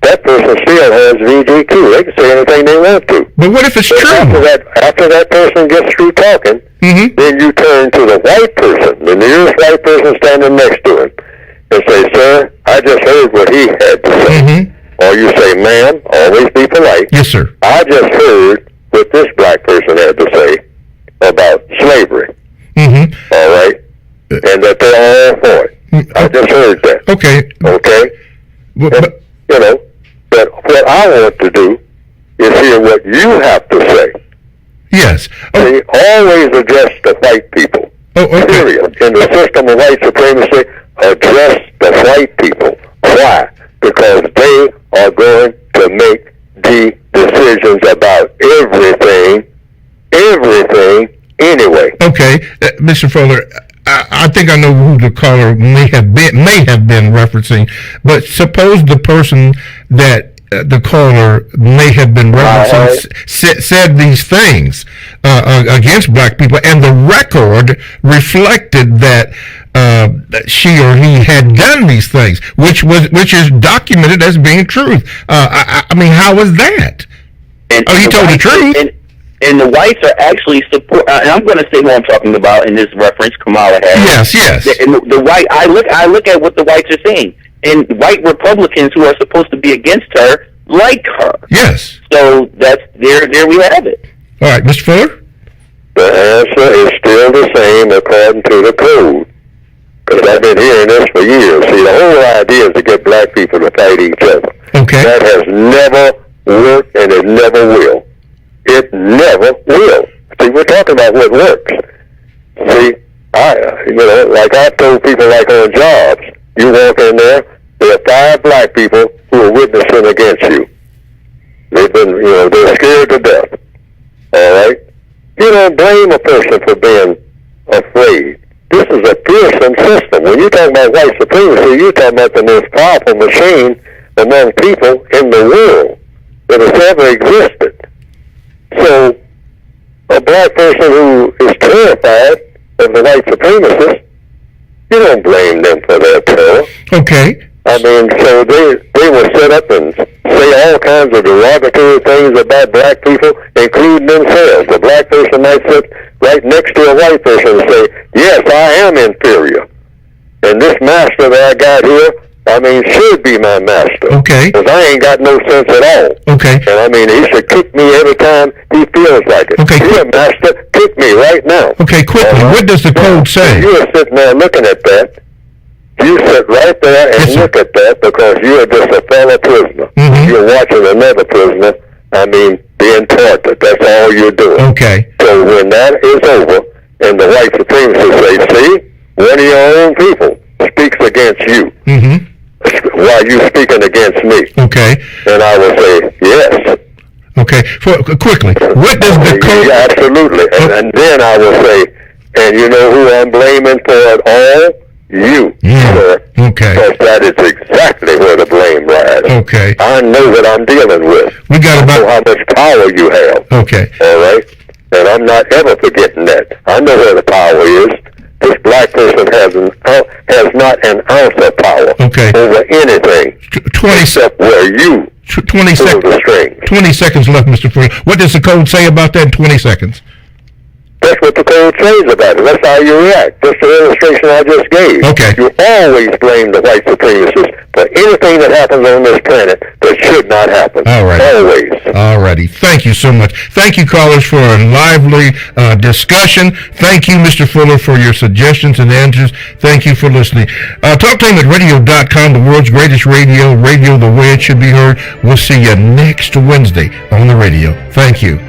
That person still has VGQ. They can say anything they want to. But what if it's true? After that person gets through talking, then you turn to the white person, the nearest white person standing next to him, and say, sir, I just heard what he had to say. Or you say, ma'am, always be polite. Yes, sir. I just heard what this black person had to say about slavery. All right? And that they're all for it. I just heard that. Okay. Okay? But what I want to do is hear what you have to say. Yes. They always address the white people. Period. In the system of white supremacy, address the white people. Why? Because they are going to make the decisions about everything anyway. Okay, Mr. Fuller, I think I know who the caller may have been referencing, but suppose the person that the caller may have been referencing said these things against black people, and the record reflected that she or he had done these things, which is documented as being truth. I mean, how was that? He told the truth. And the whites are actually support. And I'm going to say who I'm talking about in this reference, Kamala Harris. Yes. And the white, I look at what the whites are saying, and white Republicans who are supposed to be against her like her. Yes. So that's there we have it. All right, Mr. Fuller. The answer is still the same according to the code. Because I've been hearing this for years. See, the whole idea is to get black people to fight each other. Okay. That has never worked, and it never will. It never will. See, we're talking about what works. See, like I've told people like on jobs, you walk in there are 5 black people who are witnessing against you. They've been, they're scared to death. All right? You don't blame a person for being afraid. This is a fearsome system. When you talk about white supremacy, you're talking about the most powerful machine among people in the world. that has ever existed. So a black person who is terrified of the white supremacists, you don't blame them for their terror. Okay. I mean, so they will sit up and say all kinds of derogatory things about black people, including themselves. A black person might sit right next to a white person and say, yes, I am inferior. And this master that I got here, I mean, should be my master. Okay. Because I ain't got no sense at all. Okay. And I mean, he should kick me every time he feels like it. Okay. Here, master, kick me right now. Okay, quickly, what does the code say? You are sitting there looking at that. You sit right there and look at that because you are just a fellow prisoner. Mm-hmm. You're watching another prisoner, I mean, being tortured. That's all you're doing. Okay. So when that is over and the white supremacists say, see, one of your own people speaks against you. Mm-hmm. Why are you speaking against me? Okay. And I will say, yes. Okay. Quickly, what does the code... Yeah, absolutely. And then I will say, and you know who I'm blaming for it all? You, sir. Okay. Because that is exactly where the blame lies. Okay. I know what I'm dealing with. We got about... I know how much power you have. Okay. All right? And I'm not ever forgetting that. I know where the power is. This black person has not an ounce of power over anything except where you 20 pull the string. 20 seconds left, Mr. Fuller. What does the code say about that in 20 seconds? That's what the code says about it. That's how you react. That's the illustration I just gave. Okay. You always blame the white supremacists for anything that happens on this planet that should not happen. All right. Always. All righty. Thank you so much. Thank you, callers, for a lively discussion. Thank you, Mr. Fuller, for your suggestions and answers. Thank you for listening. TalkTameRadio.com, the world's greatest radio the way it should be heard. We'll see you next Wednesday on the radio. Thank you.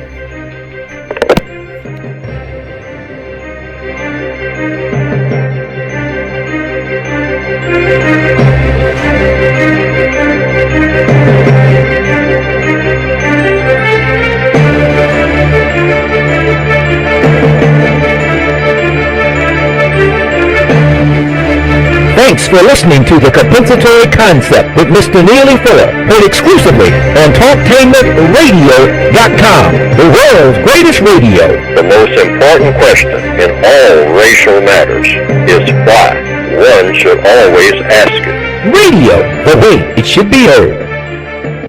Thanks for listening to The Compensatory Concept with Mr. Neely Fuller, heard exclusively on TalkTameRadio.com, the world's greatest radio. The most important question in all racial matters is why. One should always ask it. Radio, the way it should be heard.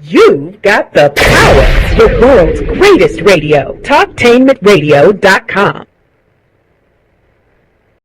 You've got the power. The world's greatest radio. TalkTameRadio.com.